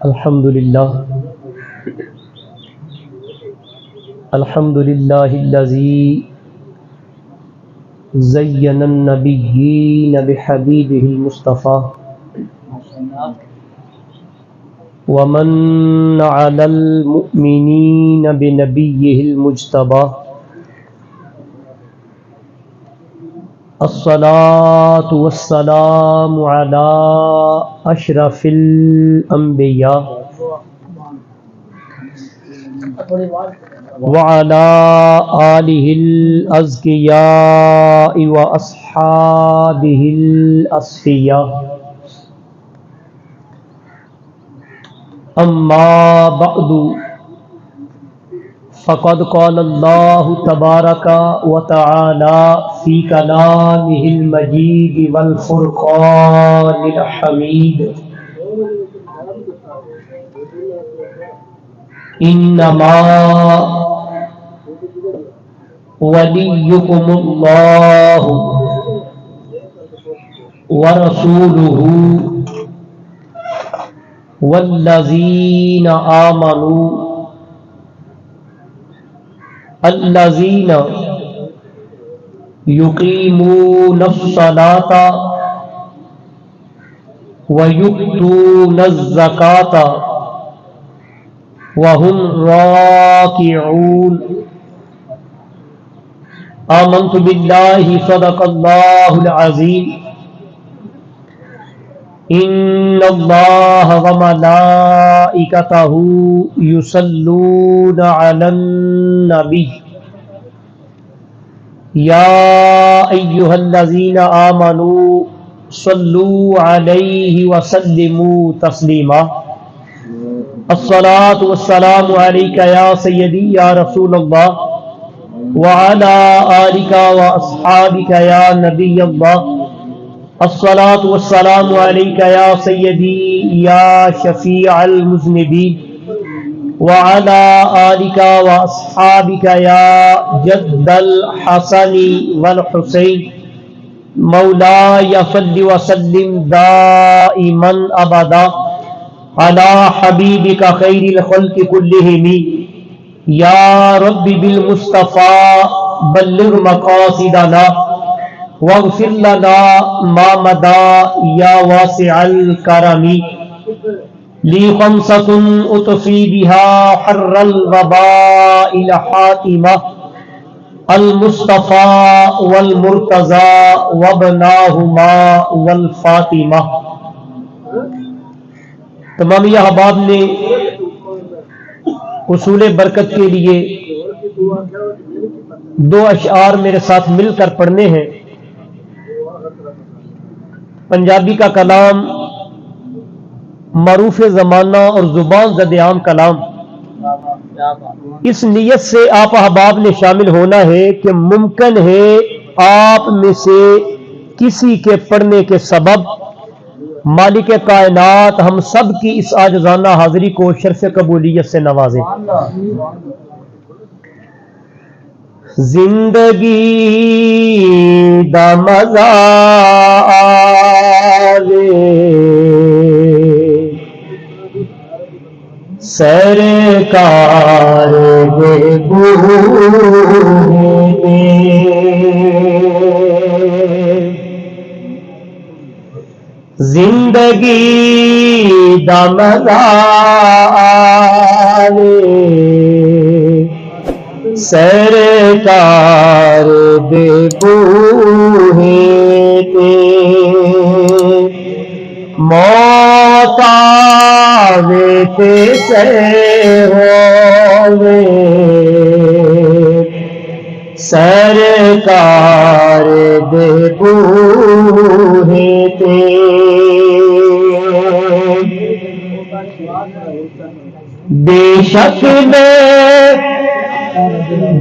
الحمد لله الذي زين النبيين بحبيبه المصطفى ومن على المؤمنين بنبيه المجتبى الصلاة والسلام على أشرف الأنبياء وعلى آله الأزكياء وأصحابه الأصفياء أما بعد فقد قال الله تبارك وتعالى في كلامه المجيد والفرقان الحميد إنما وليكم الله ورسوله والذين آمنوا الذين يقيمون الصلاة ويؤتون الزكاة وهم راكعون آمنت بالله صدق الله العظيم إن الله وملائكته يصلون على النبي يا أيها الذين آمنوا صلوا عليه وسلموا تسليما الصلاة والسلام عليك يا سيدي يا رسول الله وعلى آلك وأصحابك يا نبي الله الصلاة والسلام عليك يا سيدي يا شفيع المذنبين وعلى آلك وأصحابك يا جد الحسن والحسين مولاي صل وسلم دائما أبدا على حبيبك خير الخلق كلهم يا رب بالمصطفى بلغ مقاصدنا واغفر لنا ما مدى يا واسع الكرم لي خمسة أطفي بها حر الوباء الحاتمة المصطفى والمرتضى وابناهما والفاطمة. تمامی احباب نے حصول برکت کے لیے دو اشعار میرے ساتھ مل کر پڑھنے ہیں. پنجابی کا کلام معروف زمانہ اور زبان زد عام کلام. اس نیت سے آپ احباب نے شامل ہونا ہے کہ ممکن ہے آپ میں سے کسی کے پڑھنے کے سبب مالک کائنات ہم سب کی اس عاجزانہ حاضری کو شرف قبولیت سے نوازے. زندگی دا مزہ آوے سرکار دے بوہے زندگی دا مزہ آوے سرکار دے بوہے تے موت آوے تے سے ہووے سرکار دے بوہے تے بے شک میں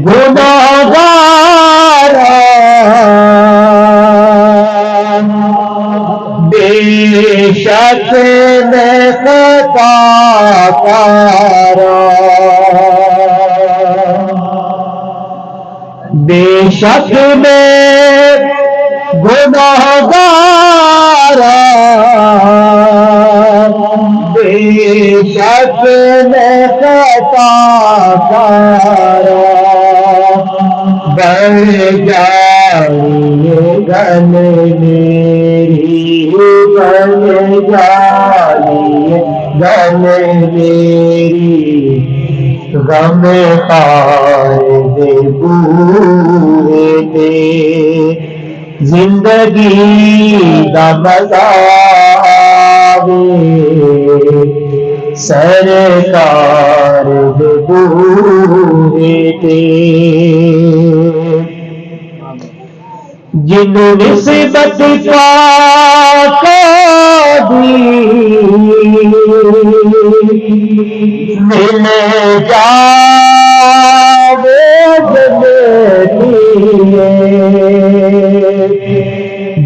گناہگار بے شک میں خطا کارا بے شک میں گناہگار بے شک میں خطا کارا بڑھ جائے غم میری بڑھ جائے غم میری غم پائے بوئے دے زندگی دا مزہ سرکار دے بوئے دے جنہوں نسبت پاک دی مل جاوے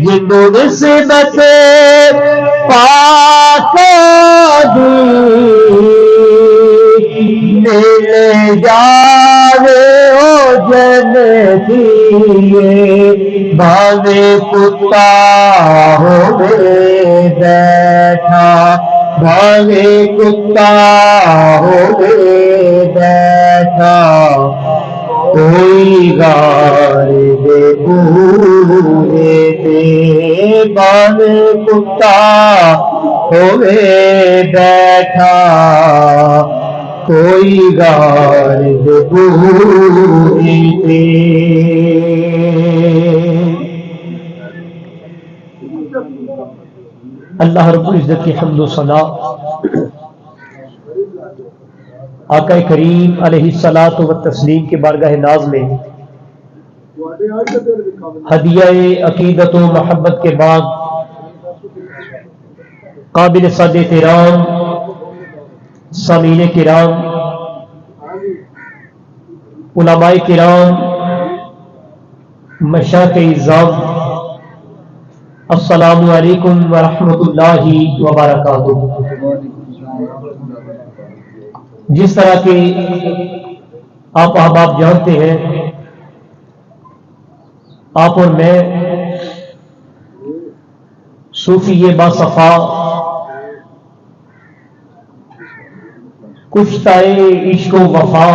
جنہوں نسبت پاک دی مل جاوے او جنتی بھاوے کتا ہوئے بیٹھا بھاوے کتا ہوئے بیٹھا کوئی غالب بوئے دے بھاوے کتا ہوئے بیٹھا کوئی غالب بوئے دے اللہ رب العزت کی حمد و ثنا آقا کریم علیہ الصلاۃ والتسلیم کے بارگاہ ناز میں ہدیہ عقیدت و محبت کے بعد قابل صد احترام سامعین کرام علماء کرام مشائخ اعظام السلام علیکم ورحمۃ اللہ وبرکاتہ۔ جس طرح کے آپ احباب جانتے ہیں آپ اور میں صوفی باصفا کشتۂ عشق و وفا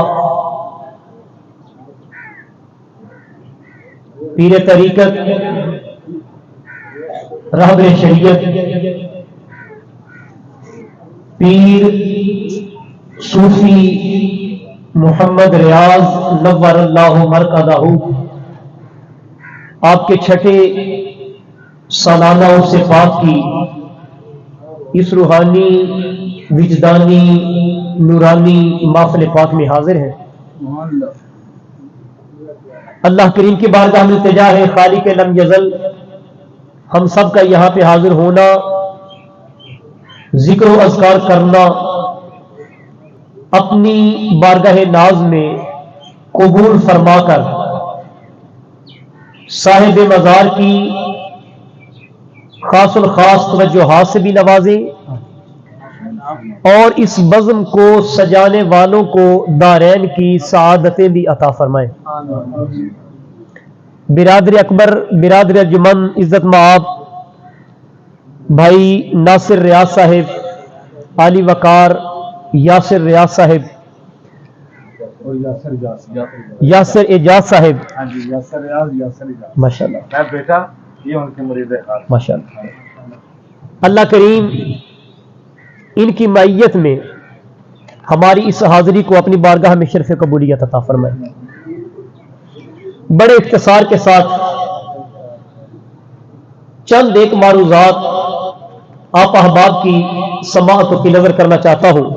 پیر طریقت رہبر شریعت پیر صوفی محمد ریاض نور اللہ مرقدہ آپ کے چھٹے سالانہ صفات کی اس روحانی وجدانی نورانی محفل پاک میں حاضر ہیں۔ اللہ کریم کی بارگاہ میں التجا ہے خالق لم یزل ہم سب کا یہاں پہ حاضر ہونا، ذکر و اذکار کرنا اپنی بارگاہ ناز میں قبول فرما کر صاحب مزار کی خاص الخاص توجہات سے بھی نوازیں اور اس بزم کو سجانے والوں کو دارین کی سعادتیں بھی عطا فرمائیں۔ برادر اکبر، برادر انجمن عزت مآب بھائی ناصر ریاض صاحب، علی وقار یاسر ریاض صاحب، یاسر اعجاز صاحب، ماشاء اللہ بیٹا یہ ان کے مرید خاص ماشاء اللہ۔ اللہ کریم ان کی معیت میں ہماری اس حاضری کو اپنی بارگاہ میں شرف قبولیت عطا فرمائے۔ بڑے اختصار کے ساتھ چند ایک معروضات آپ احباب کی سماعت کی نظر کرنا چاہتا ہوں۔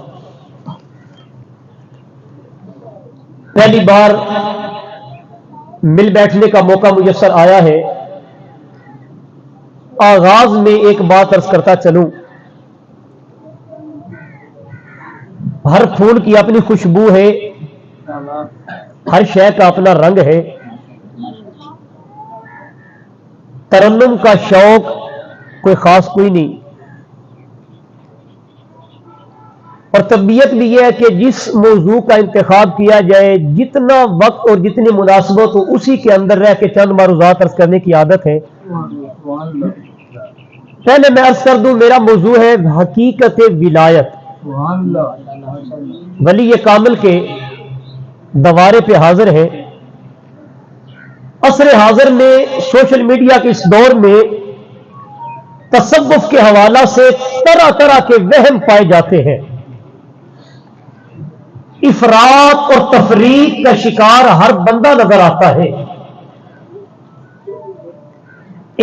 پہلی بار مل بیٹھنے کا موقع میسر آیا ہے، آغاز میں ایک بات عرض کرتا چلوں، ہر پھول کی اپنی خوشبو ہے، ہر شے کا اپنا رنگ ہے، ترنم کا شوق کوئی خاص کوئی نہیں، اور طبیعت بھی یہ ہے کہ جس موضوع کا انتخاب کیا جائے جتنا وقت اور جتنی مناسبت ہو اسی کے اندر رہ کے چند معروضات عرض کرنے کی عادت ہے۔ پہلے میں عرض کر دوں، میرا موضوع ہے حقیقت ولایت۔ ولی کامل کے دوارے پہ حاضر ہیں. عصر حاضر میں سوشل میڈیا کے اس دور میں تصوف کے حوالہ سے طرح طرح کے وہم پائے جاتے ہیں. افراط اور تفریط کا شکار ہر بندہ نظر آتا ہے.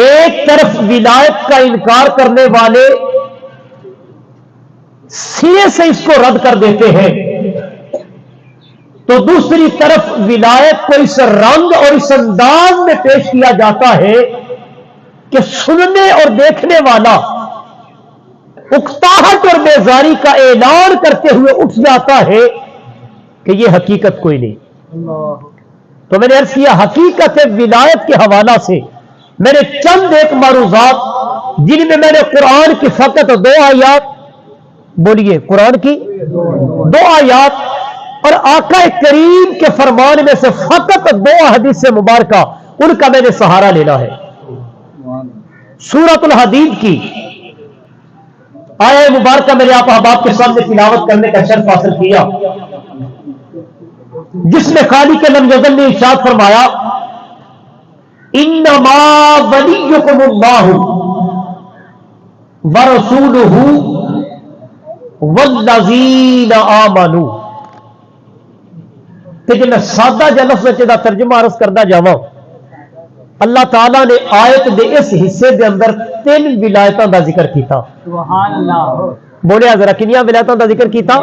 ایک طرف ولایت کا انکار کرنے والے سینے سے اس کو رد کر دیتے ہیں، تو دوسری طرف ولایت کو اس رنگ اور اس انداز میں پیش کیا جاتا ہے کہ سننے اور دیکھنے والا اکتاہٹ اور بیزاری کا اعلان کرتے ہوئے اٹھ جاتا ہے کہ یہ حقیقت کوئی نہیں. تو میں نے عرض کیا حقیقت ولایت کے حوالہ سے میں نے چند ایک معروضات جن میں نے قرآن کی فقط 2 آیات، بولیے قرآن کی 2 آیات اور آقا کریم کے فرمان میں سے فقط 2 حدیث مبارکہ ان کا میں نے سہارا لینا ہے. سورۃ الحدید کی آیہ مبارکہ میں نے آپ احباب کے سامنے تلاوت کرنے کا شرف حاصل کیا، جس میں خالق لم یزل نے ارشاد فرمایا انما ولیکم اللہ ورسولہ والذین آمنوا. کہ جب میں سادہ جا لفظ دا ترجمہ عرض کردہ جاواں، اللہ تعالیٰ نے آیت دے اس حصے دے اندر 3 ولایتاں دا ذکر کیتا. سبحان اللہ. بولے ذرا کنیاں ولایتاں دا ذکر کیتا؟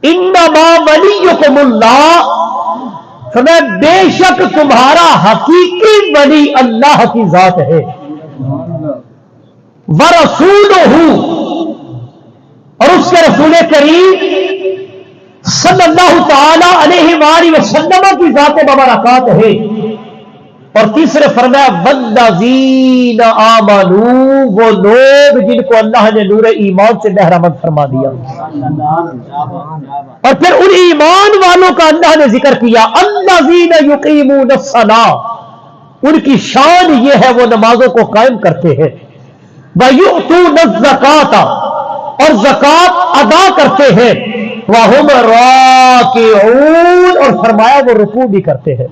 انما ولیکم اللہ، فرمایا بے شک تمہارا حقیقی ولی اللہ کی ذات ہے. ورسولہ، اور اس کے رسول کریم صلی اللہ تعالی علیہ وآلہ وسلم کی ذات مبارکات ہے. اور تیسرے فرمایا والذین آمنوا، وہ لوگ جن کو اللہ نے نور ایمان سے بہرامند فرما دیا. اور پھر ان ایمان والوں کا اللہ نے ذکر کیا الذین یقیمون الصلاۃ، ان کی شان یہ ہے وہ نمازوں کو قائم کرتے ہیں. ویؤتون الزکاۃ، اور زکات ادا کرتے ہیں. وہم راکعون، اور فرمایا وہ رکوع بھی کرتے ہیں.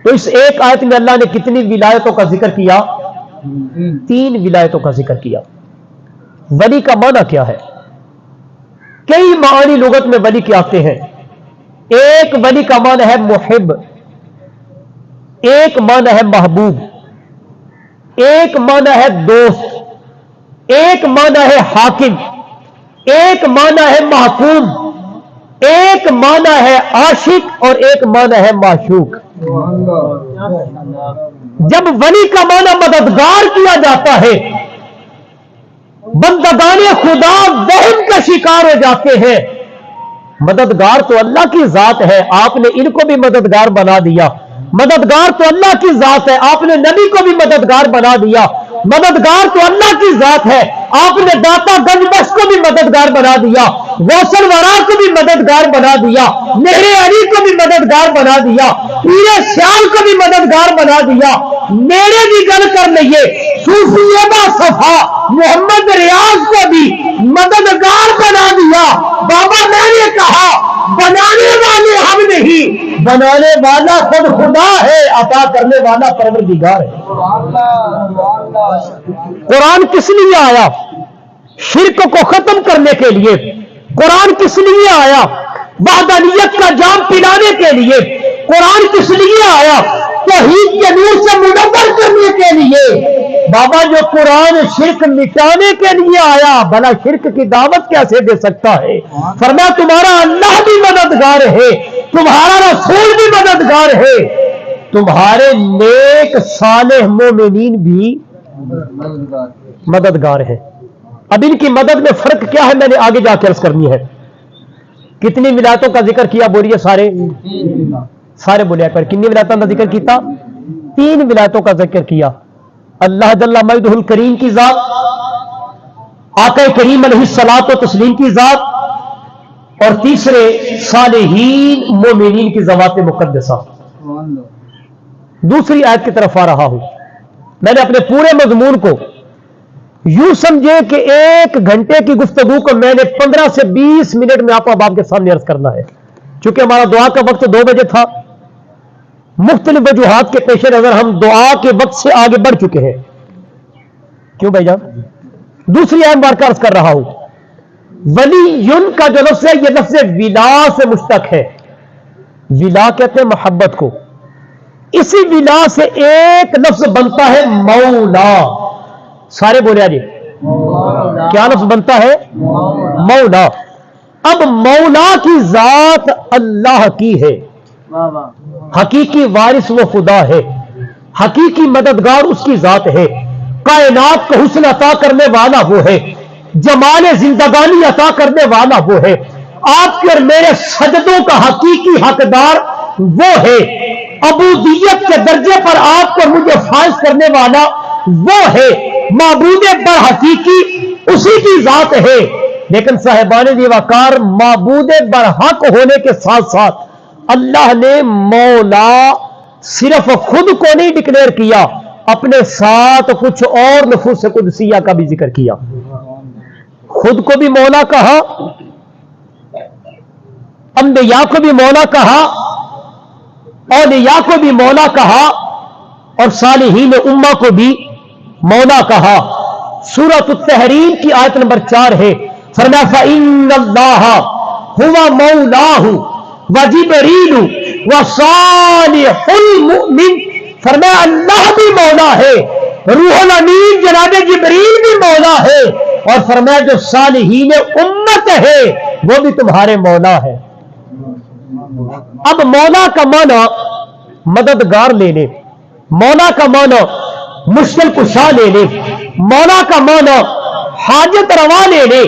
تو اس ایک آیت میں اللہ نے کتنی ولایتوں کا ذکر کیا؟ 3 ولایتوں کا ذکر کیا. ولی کا معنی کیا ہے؟ کئی معنی لغت میں ولی کے آتے ہیں. ایک ولی کا معنی ہے محب، ایک معنی ہے محبوب، ایک معنی ہے دوست، ایک معنی ہے حاکم، ایک معنی ہے محکوم، ایک معنی ہے عاشق اور ایک معنی ہے معشوق. جب ولی کا معنی مددگار کیا جاتا ہے، بندگان خدا وہم کا شکار ہو جاتے ہیں. مددگار تو اللہ کی ذات ہے، آپ نے ان کو بھی مددگار بنا دیا. مددگار تو اللہ کی ذات ہے، آپ نے نبی کو بھی مددگار بنا دیا. مددگار تو اللہ کی ذات ہے، آپ نے داتا گنج بخش کو بھی مددگار بنا دیا، غوث الورا کو بھی مددگار بنا دیا، مہر علی کو بھی مددگار بنا دیا، پیر سیال کو بھی مددگار بنا دیا. میرے بھی گل کر لیے صوفی با صفا محمد ریاض کو بھی مددگار بنا دیا. بابا میں نے کہا بنانے والے ہم نہیں، بنانے والا خود خدا ہے، عطا کرنے والا پروردگار ہے. قرآن کس لیے آیا؟ شرک کو ختم کرنے کے لیے. قرآن کس لیے آیا؟ وحدانیت کا جام پلانے کے لیے. قرآن کس لیے آیا؟ توحید کے نور سے منور کرنے کے لیے. بابا جو قرآن شرک مٹانے کے لیے آیا، بھلا شرک کی دعوت کیسے دے سکتا ہے؟ فرمایا تمہارا اللہ بھی مددگار ہے، تمہارا رسول بھی مددگار ہے، تمہارے نیک صالح مومنین بھی مددگار ہے. اب ان کی مدد میں فرق کیا ہے میں نے آگے جا کے عرض کرنی ہے. کتنی ولایتوں کا ذکر کیا بولیے سارے بولیا کر. کتنی ولایتوں کا ذکر کیا؟ 3 ولایتوں کا ذکر کیا. اللہ جل مجدہ الکریم کی ذات، آقا کریم علیہ الصلوۃ و تسلیم کی ذات، اور تیسرے صالحین مومنین کی ذوات مقدسہ. دوسری آیت کی طرف آ رہا ہوں. میں نے اپنے پورے مضمون کو یوں سمجھے کہ 1 گھنٹے کی گفتگو کو میں نے 15 سے 20 منٹ میں آپ احباب کے سامنے عرض کرنا ہے. چونکہ ہمارا دعا کا وقت 2 بجے تھا. مختلف وجوہات کے پیش نظر ہم دعا کے وقت سے آگے بڑھ چکے ہیں. کیوں بھائی جان؟ دوسری اہم بات کا عرض کر رہا ہوں. ولی کا جو لفظ ہے یہ لفظ ولا سے مشتق ہے. ولا کہتے ہیں محبت کو. اسی ولا سے ایک لفظ بنتا ہے مولا. سارے بولے آجی کیا لفظ بنتا ہے؟ مولا. اب مولا کی ذات اللہ کی ہے. حقیقی وارث وہ خدا ہے. حقیقی مددگار اس کی ذات ہے. کائنات کو حسن عطا کرنے والا وہ ہے. جمال زندگانی عطا کرنے والا وہ ہے. آپ کے اور میرے سجدوں کا حقیقی حقدار وہ ہے. عبودیت کے درجے پر آپ کو مجھے فائز کرنے والا وہ ہے. معبود بر حقیقی اسی کی ذات ہے. لیکن صاحبان دی وقار معبود بر حق ہونے کے ساتھ ساتھ اللہ نے مولا صرف خود کو نہیں ڈکلیئر کیا، اپنے ساتھ کچھ اور نفوس قدسیہ کا بھی ذکر کیا. خود کو بھی مولا کہا، انبیاء کو بھی مولا کہا، اولیاء کو بھی مولا کہا، اور صالحین امہ کو بھی مولا کہا. سورۃ التحریم کی آیت نمبر 4 ہے. فرمایا فإن اللہ هو مولاه وجبریل وصالح المؤمن. فرمایا اللہ بھی مولا ہے، روح الامین جناب جبریل بھی مولا ہے، اور فرمایا جو صالحین امت ہے وہ بھی تمہارے مولا ہے. اب مولا کا معنی مددگار لے لے، مولا کا معنی مشکل کشا لے لے، مولا کا معنی حاجت روا لے لے.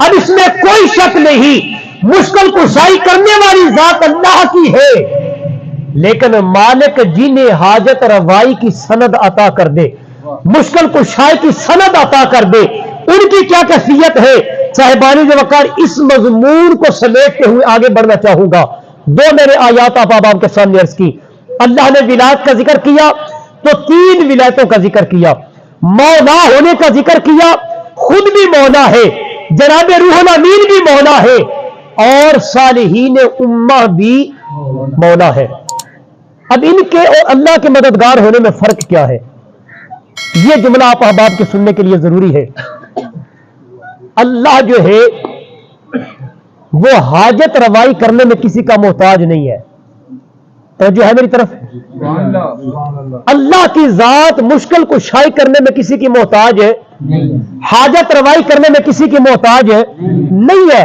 اب اس میں کوئی شک نہیں، مشکل کشائی کرنے والی ذات اللہ کی ہے، لیکن مالک جنہیں حاجت روائی کی سند عطا کر دے، مشکل کشائی کی سند عطا کر دے، ان کی کیا کیفیت ہے؟ صاحبانی جو وقار اس مضمون کو سمیٹتے ہوئے آگے بڑھنا چاہوں گا. 2 میرے آیات آپ احباب کے سامنے عرض کی. اللہ نے ولایت کا ذکر کیا تو 3 ولایتوں کا ذکر کیا. مولا ہونے کا ذکر کیا، خود بھی مولا ہے، جناب روح الامین بھی مولا ہے، اور صالحین امہ بھی مولا ہے. اب ان کے اور اللہ کے مددگار ہونے میں فرق کیا ہے؟ یہ جملہ آپ احباب کے سننے کے لیے ضروری ہے. اللہ جو ہے وہ حاجت روائی کرنے میں کسی کا محتاج نہیں ہے. توجہ ہے میری طرف؟ اللہ کی ذات مشکل کشائی کرنے میں کسی کی محتاج ہے، حاجت روائی کرنے میں کسی کی محتاج ہے نہیں ہے.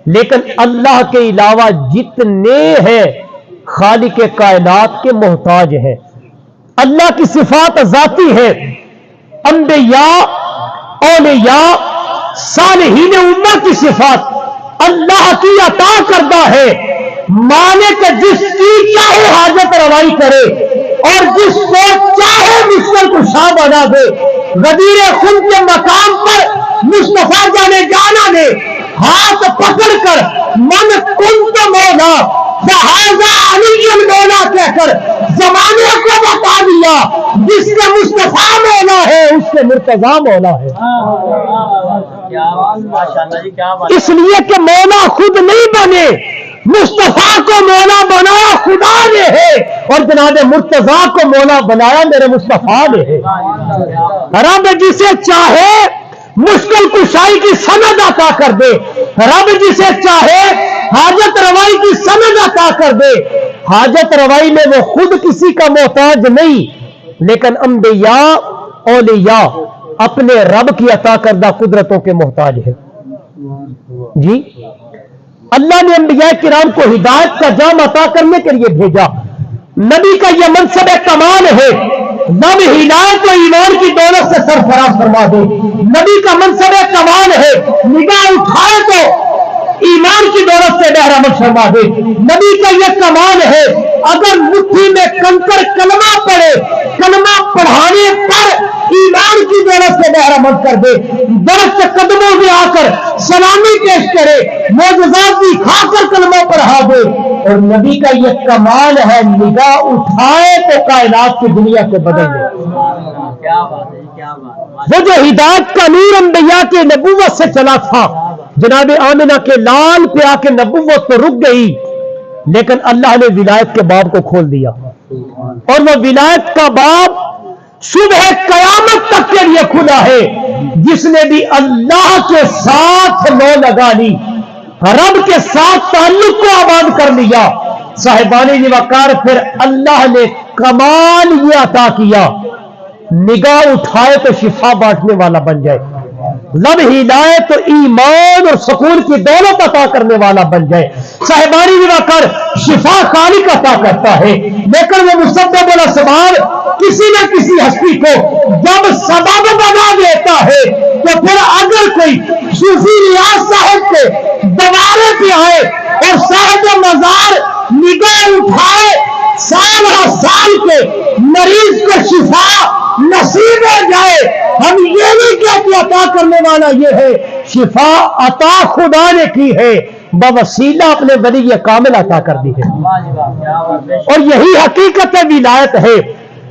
لیکن اللہ کے علاوہ جتنے ہیں خالق کائنات کے محتاج ہیں. اللہ کی صفات ذاتی ہے. انبیاء، اولیاء، صالحین امہ کی صفات اللہ کی عطا کردہ ہے. مالک جس کی چاہے حاجت روائی کرے اور جس کو چاہے مشکل کشا بنا دے. غدیر خون کے مقام پر مصطفیٰ جانے جانا نے ہاتھ پکڑ کر من کنت مولا فہذا علی المولا کہہ کر زمانے کو بتا دیا جس سے مصطفیٰ مولا ہے اس سے مرتضیٰ مولا ہے. اس لیے کہ مولا خود نہیں بنے، مصطفیٰ کو مولا بنایا خدا نے ہے، اور جناب مرتضیٰ کو مولا بنایا میرے مصطفیٰ نے ہے. رب جسے چاہے مشکل کشائی کی سند عطا کر دے، رب جسے چاہے حاجت روائی کی سند عطا کر دے. حاجت روائی میں وہ خود کسی کا محتاج نہیں، لیکن انبیاء اولیاء اپنے رب کی عطا کردہ قدرتوں کے محتاج ہے. جی اللہ نے انبیاء کرام کو ہدایت کا جام عطا کرنے کے لیے بھیجا. نبی کا یہ منصب کمال ہے، نب ہدایت و ایمان کی دولت سے سرفراز فرما دے. نبی کا منصب کمال ہے، نگاہ اٹھائے تو ایمان کی دولت سے بہرامد فرما دے. نبی کا یہ کمال ہے، اگر مٹھی میں کنکر کلمہ پڑے، کلمہ پڑھانے پر ایمان کی دولت سے بہرامد کر دے. درخت کے قدموں میں آ کر سلامی پیش کرے، معجزات دکھا کر کلمہ پڑھا دے. اور نبی کا یہ کمال ہے، نگاہ اٹھائے تو کائنات کی دنیا کو بدل دے. وہ جو ہدایت کا نور انبیاء کے نبوت سے چلا تھا، جناب آمنہ کے لال پہ آ کے نبوت تو رک گئی، لیکن اللہ نے ولایت کے باب کو کھول دیا، اور وہ ولایت کا باب صبح قیامت تک کے لیے کھلا ہے۔ جس نے بھی اللہ کے ساتھ لو لگا لی، رب کے ساتھ تعلق کو آباد کر لیا، صاحبان وقار، پھر اللہ نے کمال یہ عطا کیا، نگاہ اٹھائے تو شفا بانٹنے والا بن جائے، لب ہلائے تو ایمان اور سکون کی دولت عطا کرنے والا بن جائے۔ صاحبانی وقار، شفا خالق عطا کرتا ہے، لیکن وہ مسبب الاسباب کسی نہ کسی ہستی کو جب سبب بنا دیتا ہے، تو پھر اگر کوئی صوفی ریاض صاحب کے دوارے پہ آئے اور صاحب مزار نگاہ اٹھائے، سال ہر سال کے مریض کو شفا نصیب ہو جائے، ہم یہ نہیں کہتے عطا کرنے والا یہ ہے، شفا عطا خدا نے کی ہے، بوسیلہ اپنے ولی کامل عطا کر دی ہے، اور یہی حقیقت ولایت ہے۔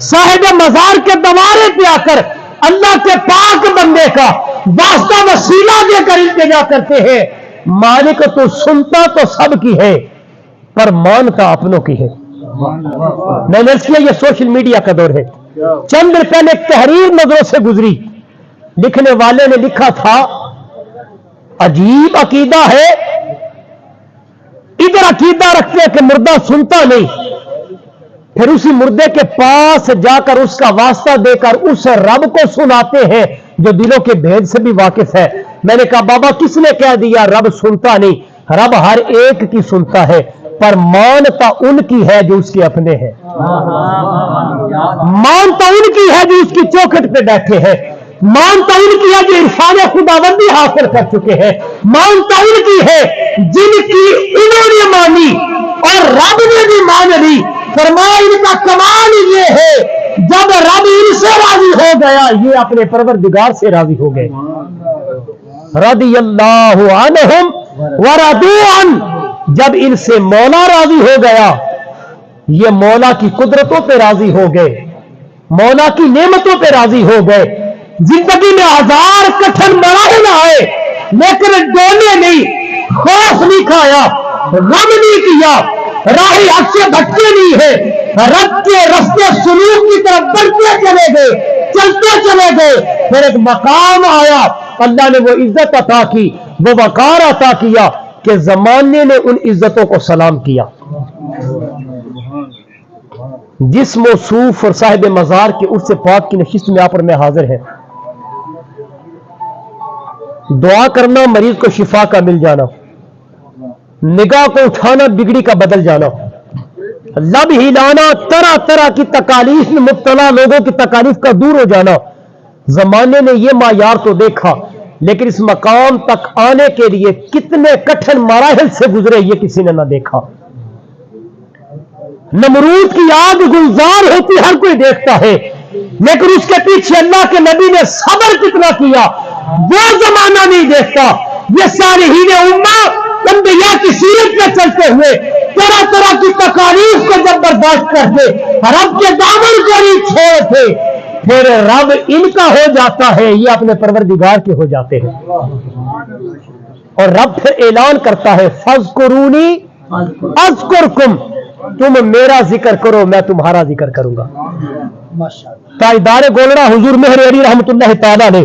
صاحب مزار کے دوارے پہ آ کر اللہ کے پاک بندے کا واسطہ وسیلہ دے کر التجا کرتے ہیں، مالک تو سنتا تو سب کی ہے پر مانتا اپنوں کی ہے۔ میں نے کیا یہ سوشل میڈیا کا دور ہے، چند دن پہلے ایک تحریر نظروں سے گزری، لکھنے والے نے لکھا تھا عجیب عقیدہ ہے، ادھر عقیدہ رکھتے ہیں کہ مردہ سنتا نہیں، پھر اسی مردے کے پاس جا کر اس کا واسطہ دے کر اس رب کو سناتے ہیں جو دلوں کے بھید سے بھی واقف ہے۔ میں نے کہا بابا کس نے کہہ دیا رب سنتا نہیں؟ رب ہر ایک کی سنتا ہے، پر مانتا ان کی ہے جو اس کے اپنے ہیں، مانتا ان کی ہے جو اس کی چوکھٹ پہ بیٹھے ہیں، مانتا ان کی ہے جو عرفان خداوندی حاصل کر چکے ہیں، مانتا ان کی ہے جن کی انہوں نے مانی اور رب نے بھی مان لی۔ فرمایا ان کا کمال یہ ہے جب رب ان سے راضی ہو گیا، یہ اپنے پروردگار سے راضی ہو گئے۔ رضی اللہ عنہم ورضوا عنہ، جب ان سے مولا راضی ہو گیا، یہ مولا کی قدرتوں پہ راضی ہو گئے، مولا کی نعمتوں پہ راضی ہو گئے۔ زندگی میں ہزار کٹھن مراحل آئے لیکن ڈولے نہیں، خوف نہیں کھایا، غم نہیں کیا، راہی حق سے بھٹکے نہیں ہے، رب کے رستے سلوک کی طرف بڑھتے چلے گئے، چلتے چلے گئے، پھر ایک مقام آیا، اللہ نے وہ عزت عطا کی، وہ وقار عطا کیا کہ زمانے نے ان عزتوں کو سلام کیا۔ جس موصوف اور صاحب مزار کے عرص پاک کی نشست میں آپ اور میں حاضر ہیں، دعا کرنا مریض کو شفا کا مل جانا، نگاہ کو اٹھانا بگڑی کا بدل جانا، لب ہلانا طرح طرح کی تکالیف میں مبتلا لوگوں کی تکالیف کا دور ہو جانا۔ زمانے نے یہ معیار تو دیکھا، لیکن اس مقام تک آنے کے لیے کتنے کٹھن مراحل سے گزرے یہ کسی نے نہ دیکھا۔ نمرود کی آگ گلزار ہوتی ہر کوئی دیکھتا ہے، لیکن اس کے پیچھے اللہ کے نبی نے صبر کتنا کیا وہ زمانہ نہیں دیکھتا۔ یہ صالحین امہ انبیاء کی سیرت پہ چلتے ہوئے طرح طرح کی تکالیف کو جب برداشت کرتے، رب کے دامن کو نہیں چھوڑتے، پھر رب ان کا ہو جاتا ہے، یہ اپنے پروردگار کے ہو جاتے ہیں، اور رب پھر اعلان کرتا ہے فَاذْكُرُونِي اذکرکم، تم میرا ذکر کرو میں تمہارا ذکر کروں گا۔ تاجدار گولڑا حضور مہر علی رحمت اللہ تعالیٰ نے،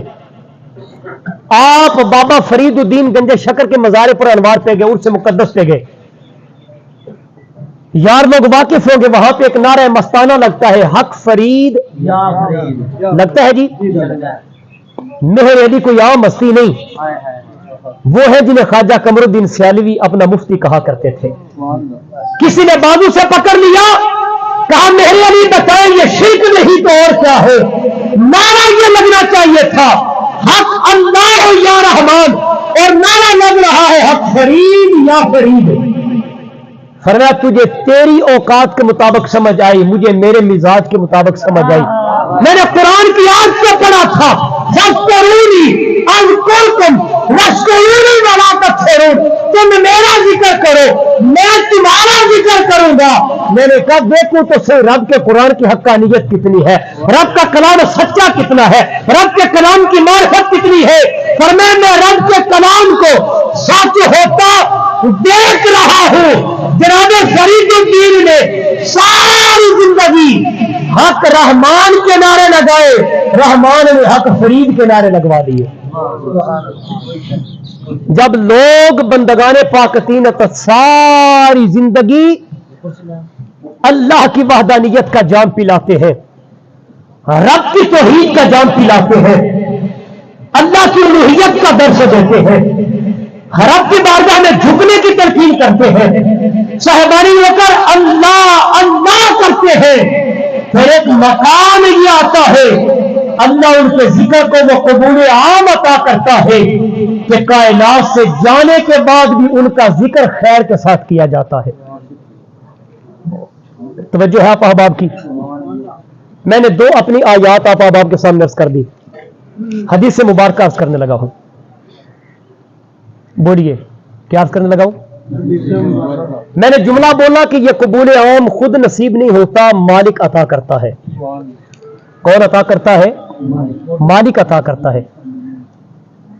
آپ بابا فرید الدین گنج شکر کے مزار پر انوار پہ گئے، عرس مقدس پہ گئے، یار لوگ واقف ہوں گے، وہاں پہ ایک نعرہ مستانہ لگتا ہے، حق فرید لگتا ہے جی، مہر علی کوئی عام ہستی نہیں، وہ ہے جنہیں خواجہ قمر الدین سیالوی اپنا مفتی کہا کرتے تھے۔ کسی نے بازو سے پکڑ لیا، کہا مہر علی بتائیں یہ شرک نہیں تو اور کیا ہے؟ نعرہ یہ لگنا چاہیے تھا حق اللہ یا رحمان، اور نعرہ لگ رہا ہے حق فرید یا فرید۔ فرمایا تجھے تیری اوقات کے مطابق سمجھ آئی، مجھے میرے مزاج کے مطابق سمجھ آئی۔ میں نے قرآن کی آیت سے پڑھا تھا تم میرا ذکر کرو میں تمہارا ذکر کروں گا. میں نے کہا دیکھو تو صحیح رب کے قرآن کی حقانیت کتنی ہے, رب کا کلام سچا کتنا ہے, رب کے کلام کی معرفت کتنی ہے. فرمایا میں رب کے کلام کو سچ ہوتا دیکھ رہا ہوں. جناب فرید الدین نے ساری زندگی حق رحمان کے نعرے لگائے, رحمان نے حق فرید کے نعرے لگوا دیے. جب لوگ بندگان پاک تینت ساری زندگی اللہ کی وحدانیت کا جام پلاتے ہیں, رب کی توحید کا جام پلاتے ہیں, اللہ کی الوہیت کا درس دیتے ہیں, رب کی بارگاہ میں جھکنے کی تلقین کرتے ہیں, صاحبانی ہو کر اللہ اللہ کرتے ہیں, پھر ایک مقام یہ آتا ہے اللہ ان کے ذکر کو وہ قبول عام عطا کرتا ہے کہ کائنات سے جانے کے بعد بھی ان کا ذکر خیر کے ساتھ کیا جاتا ہے. توجہ ہے آپ احباب کی. میں نے 2 اپنی آیات آپ احباب کے سامنے عرض کر دی, حدیث مبارکہ عرض کرنے لگا ہوں. بولیے کیا عرض کرنے لگا ہوں؟ میں نے جملہ بولا کہ یہ قبول عام خود نصیب نہیں ہوتا, مالک عطا کرتا ہے. کون عطا کرتا ہے؟ مالک عطا کرتا ہے.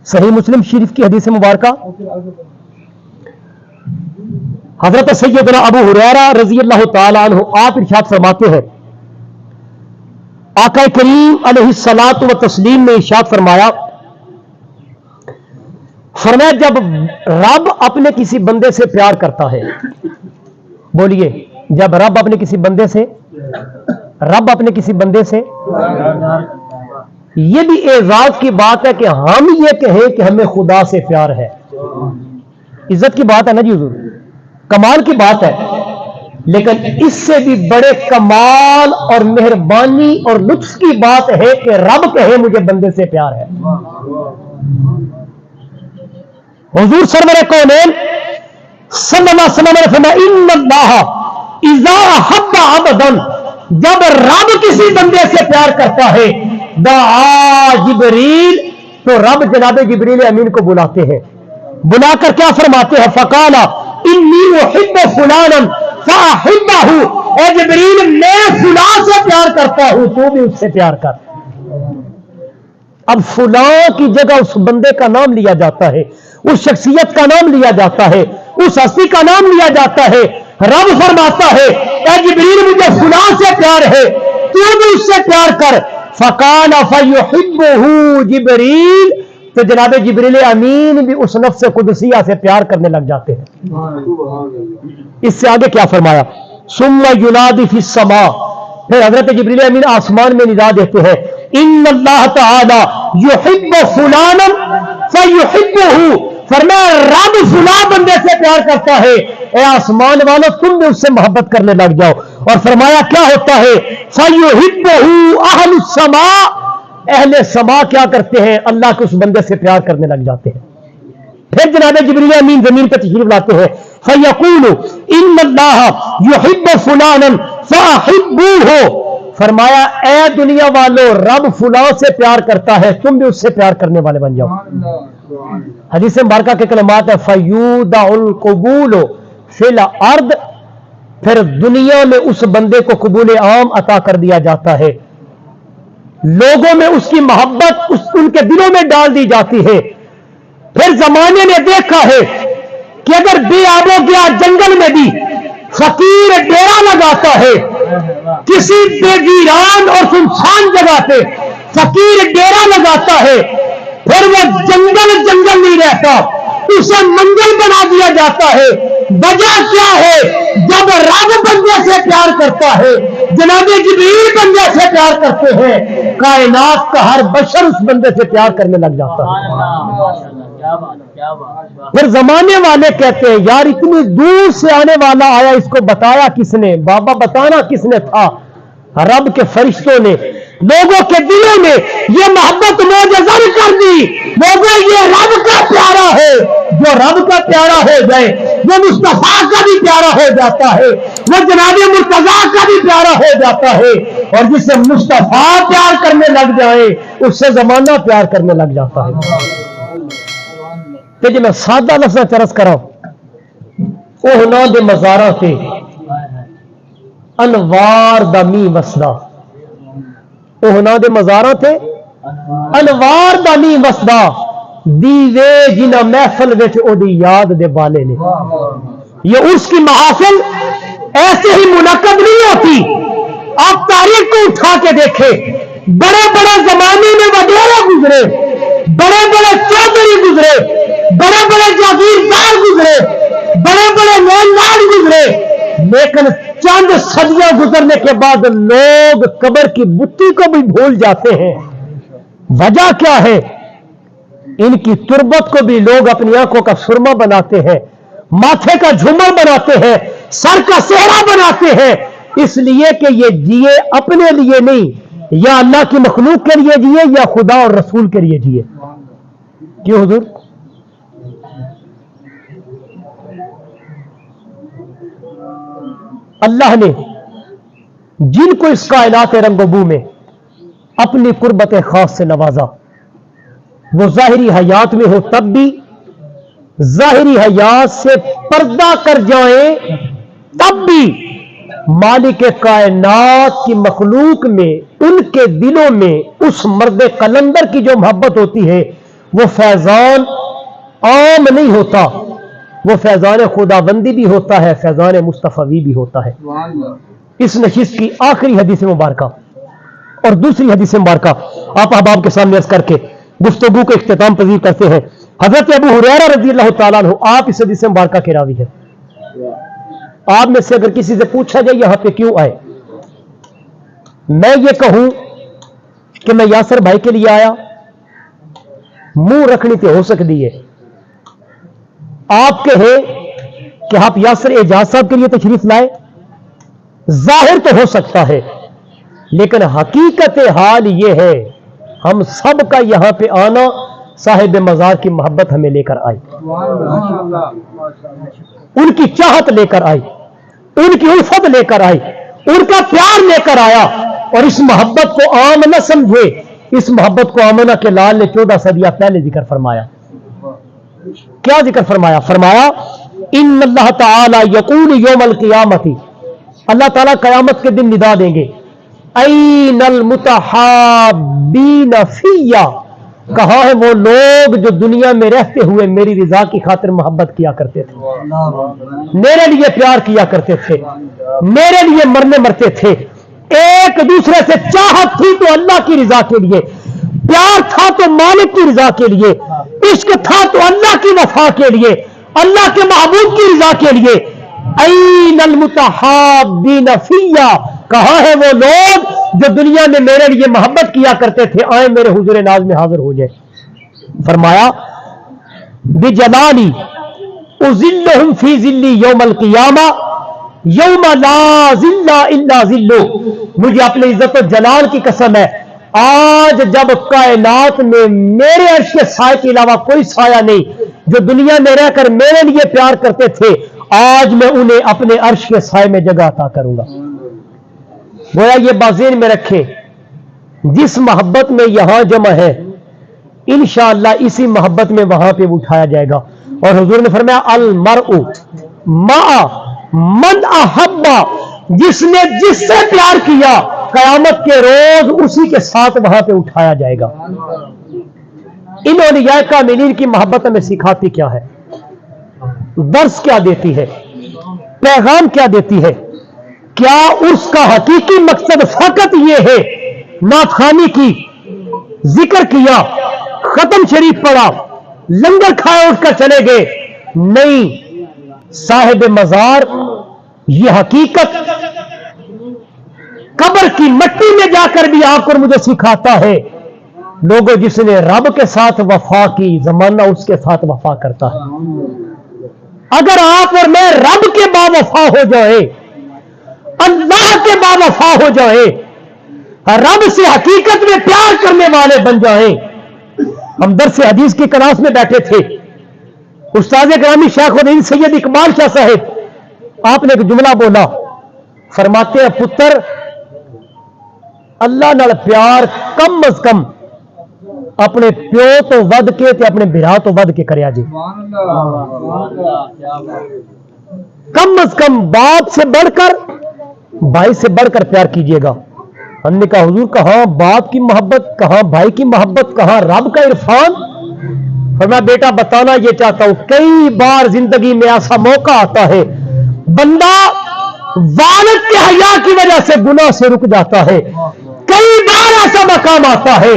صحیح مسلم شریف کی حدیث مبارکہ حضرت سیدنا ابو ہریرہ رضی اللہ تعالی عنہ آپ ارشاد فرماتے ہیں, آقا کریم علیہ الصلوۃ والتسلیم نے ارشاد فرمایا جب رب اپنے کسی بندے سے پیار کرتا ہے, بولیے جب رب اپنے کسی بندے سے یہ بھی اعزاز کی بات ہے کہ ہم یہ کہیں کہ ہمیں خدا سے پیار ہے, عزت کی بات ہے نا جی حضور, کمال کی بات ہے. لیکن اس سے بھی بڑے کمال اور مہربانی اور لطف کی بات ہے کہ رب کہے مجھے بندے سے پیار ہے. حضور سرور کونین صلی اللہ علیہ وسلم نے فرمایا ان اللہ اذا حب عبدا, جب رب کسی بندے سے پیار کرتا ہے دعا جبریل, تو رب جناب جبریل امین کو بلاتے ہیں, بلا کر کیا فرماتے ہیں فقال انی احب فلانا فاحبہ, اے جبریل میں فلاں سے پیار کرتا ہوں تو بھی اس سے پیار کر. اب فلاں کی جگہ اس بندے کا نام لیا جاتا ہے, اس شخصیت کا نام لیا جاتا ہے, اس ہستی کا نام لیا جاتا ہے. رب فرماتا ہے اے جبریل مجھے فلاں سے پیار ہے تو بھی اس سے پیار کر. فقال فیحبہ جبریل, تو جناب جبریل امین بھی اس نفس قدسیہ سے پیار کرنے لگ جاتے ہیں. اس سے آگے کیا فرمایا ثم ینادی فی السماء, پھر حضرت جبریل امین آسمان میں ندا دیتے ہیں ان اللہ تعالی یحب فلانا فیحبہ, فرمایا رب فلاں بندے سے پیار کرتا ہے, اے آسمان والو تم بھی اس سے محبت کرنے لگ جاؤ. اور فرمایا کیا ہوتا ہے فیحبہ اہل السماء, اہل سما کیا کرتے ہیں اللہ کے اس بندے سے پیار کرنے لگ جاتے ہیں. پھر جناب جبریل امین زمین پہ تشریف لاتے ہیں فیقول ان اللہ یحب فلانا فاحبوہ, فرمایا اے دنیا والو رب فلاں سے پیار کرتا ہے تم بھی اس سے پیار کرنے والے بن جاؤ. حدیث مبارکہ کے کلمات ہے فیودع القبول فی الارض, پھر دنیا میں اس بندے کو قبول عام عطا کر دیا جاتا ہے, لوگوں میں اس کی محبت ان کے دلوں میں ڈال دی جاتی ہے. پھر زمانے نے دیکھا ہے کہ اگر بے آب و گیا جنگل میں بھی فقیر ڈیرا لگاتا ہے, کسی بے ویران اور سنسان جگہ پہ فقیر ڈیرا لگاتا ہے, پھر وہ جنگل نہیں رہتا, اسے منزل بنا دیا جاتا ہے. وجہ کیا ہے جب رب بندے سے پیار کرتا ہے, جناب جبریل بندے سے پیار کرتے ہیں, کائنات کا ہر بشر اس بندے سے پیار کرنے لگ جاتا ہے. پھر زمانے والے کہتے ہیں یار اتنی دور سے آنے والا آیا, اس کو بتایا کس نے؟ بابا بتانا کس نے تھا؟ رب کے فرشتوں نے لوگوں کے دلوں میں یہ محبت موجزر کر دی. لوگوں یہ رب کا پیارا ہے, جو رب کا پیارا ہو جائے وہ مصطفیٰ کا بھی پیارا ہو جاتا ہے, وہ جناب مرتضیٰ کا بھی پیارا ہو جاتا ہے, اور جسے مصطفیٰ پیارا کرنے لگ جائیں اس سے زمانہ پیار کرنے لگ جاتا ہے. کہ جی میں سادہ لفظ چرس کرا اوہنا دے مزاراں تے انوار دا می وسدا. اوہنا دے مزاراں تے انوار دا می وسدا دیوے جنہ محفل وچ او دی یاد دے بالے نے. یہ اس کی محافل ایسے ہی منعقد نہیں ہوتی. آپ تاریخ کو اٹھا کے دیکھیں, بڑے بڑے زمانے میں وڈیرے گزرے, بڑے بڑے چودھری گزرے, بڑے بڑے جاگیردار گزرے, بڑے بڑے نام گزرے, لیکن چند صدیاں گزرنے کے بعد لوگ قبر کی بتی کو بھی بھول جاتے ہیں. وجہ کیا ہے؟ ان کی تربت کو بھی لوگ اپنی آنکھوں کا سرما بناتے ہیں, ماتھے کا جھومر بناتے ہیں, سر کا سہرا بناتے ہیں, اس لیے کہ یہ جیے اپنے لیے نہیں, یا اللہ کی مخلوق کے لیے جیے یا خدا اور رسول کے لیے جیے. کیوں حضور؟ اللہ نے جن کو اس کائنات رنگ و بو میں اپنی قربت خاص سے نوازا, وہ ظاہری حیات میں ہو تب بھی, ظاہری حیات سے پردہ کر جائیں تب بھی, مالک کائنات کی مخلوق میں ان کے دلوں میں اس مرد قلندر کی جو محبت ہوتی ہے وہ فیضان عام نہیں ہوتا, وہ فیضان خداوندی بھی ہوتا ہے, فیضان مصطفی بھی ہوتا ہے. اس نشست کی آخری حدیث مبارکہ اور دوسری حدیث مبارکہ آپ احباب کے سامنے عرض کر کے گفتگو کو اختتام پذیر کرتے ہیں. حضرت ابو ہریرہ رضی اللہ تعالیٰ عنہ آپ اس حدیث مبارکہ کے راوی ہیں. آپ میں سے اگر کسی سے پوچھا جائے یہاں پہ کیوں آئے, میں یہ کہوں کہ میں یاسر بھائی کے لیے آیا, منہ رکھنی تو ہو سکتی ہے. آپ کہیں کہ آپ یاسر اعجاز صاحب کے لیے تشریف لائے, ظاہر تو ہو سکتا ہے, لیکن حقیقت حال یہ ہے ہم سب کا یہاں پہ آنا صاحب مزار کی محبت ہمیں لے کر آئی, ان کی چاہت لے کر آئی, ان کی الفت لے کر آئی, ان کا پیار لے کر آیا. اور اس محبت کو عام نہ سمجھے, اس محبت کو آمنہ کے لال نے 14 صدیاں پہلے ذکر فرمایا. کیا ذکر فرمایا؟ فرمایا ان اللہ تعالی یقول یوم القیامت, اللہ تعالیٰ قیامت کے دن ندا دیں گے, این المتحابین فیہ, کہاں ہے وہ لوگ جو دنیا میں رہتے ہوئے میری رضا کی خاطر محبت کیا کرتے تھے, میرے لیے پیار کیا کرتے تھے, میرے لیے مرنے مرتے تھے, ایک دوسرے سے چاہت تھی تو اللہ کی رضا کے لیے, پیار تھا تو مالک کی رضا کے لیے, عشق تھا تو اللہ کی وفا کے لیے, اللہ کے محبوب کی رضا کے لیے. این المتحابین فیہ, کہاں ہے وہ لوگ جو دنیا میں میرے لیے محبت کیا کرتے تھے, آئے میرے حضور ناز میں حاضر ہو جائے. فرمایا بجلالی اذلہم فی ذلی یوم القیامہ یوم لا ذل الا ذلہ, مجھے اپنے عزت و جلال کی قسم ہے آج جب کائنات میں میرے عرش کے سائے کے علاوہ کوئی سایہ نہیں, جو دنیا میں رہ کر میرے لیے پیار کرتے تھے, آج میں انہیں اپنے عرش کے سائے میں جگہ عطا کروں گا. گویا یہ بازین میں رکھے, جس محبت میں یہاں جمع ہے انشاءاللہ اسی محبت میں وہاں پہ اٹھایا جائے گا. اور حضور نے فرمایا المرء مع من احبا, جس نے جس سے پیار کیا قیامت کے روز اسی کے ساتھ وہاں پہ اٹھایا جائے گا. ان اولیاء کاملین کی محبت ہمیں سکھاتی کیا ہے, درس کیا دیتی ہے, پیغام کیا دیتی ہے؟ کیا اس کا حقیقی مقصد فقط یہ ہے نعت خوانی کی, ذکر کیا, ختم شریف پڑھا, لنگر کھائے اٹھ کر چلے گئے؟ نہیں, صاحب مزار یہ حقیقت قبر کی مٹی میں جا کر بھی آپ کو مجھے سکھاتا ہے. لوگوں جس نے رب کے ساتھ وفا کی, زمانہ اس کے ساتھ وفا کرتا ہے. اگر آپ اور میں رب کے با وفا ہو جائے, اللہ کے با وفا ہو جائے, رب سے حقیقت میں پیار کرنے والے بن جائیں. ہم درس حدیث کی کلاس میں بیٹھے تھے, استاد گرامی شیخ الہند سید اقبال شاہ صاحب آپ نے ایک جملہ بولا, فرماتے ہیں پتر اللہ نال پیار کم از کم اپنے پیو تو ود کے تے اپنے برا تو ود کے کریا جی. کم از کم باپ سے بڑھ کر بھائی سے بڑھ کر پیار کیجئے گا. ہم نے کہا حضور کہاں باپ کی محبت, کہاں بھائی کی محبت, کہاں رب کا عرفان؟ فرمایا بیٹا بتانا یہ چاہتا ہوں, کئی بار زندگی میں ایسا موقع آتا ہے بندہ والد کے حیا کی وجہ سے گناہ سے رک جاتا ہے, کئی بار ایسا مقام آتا ہے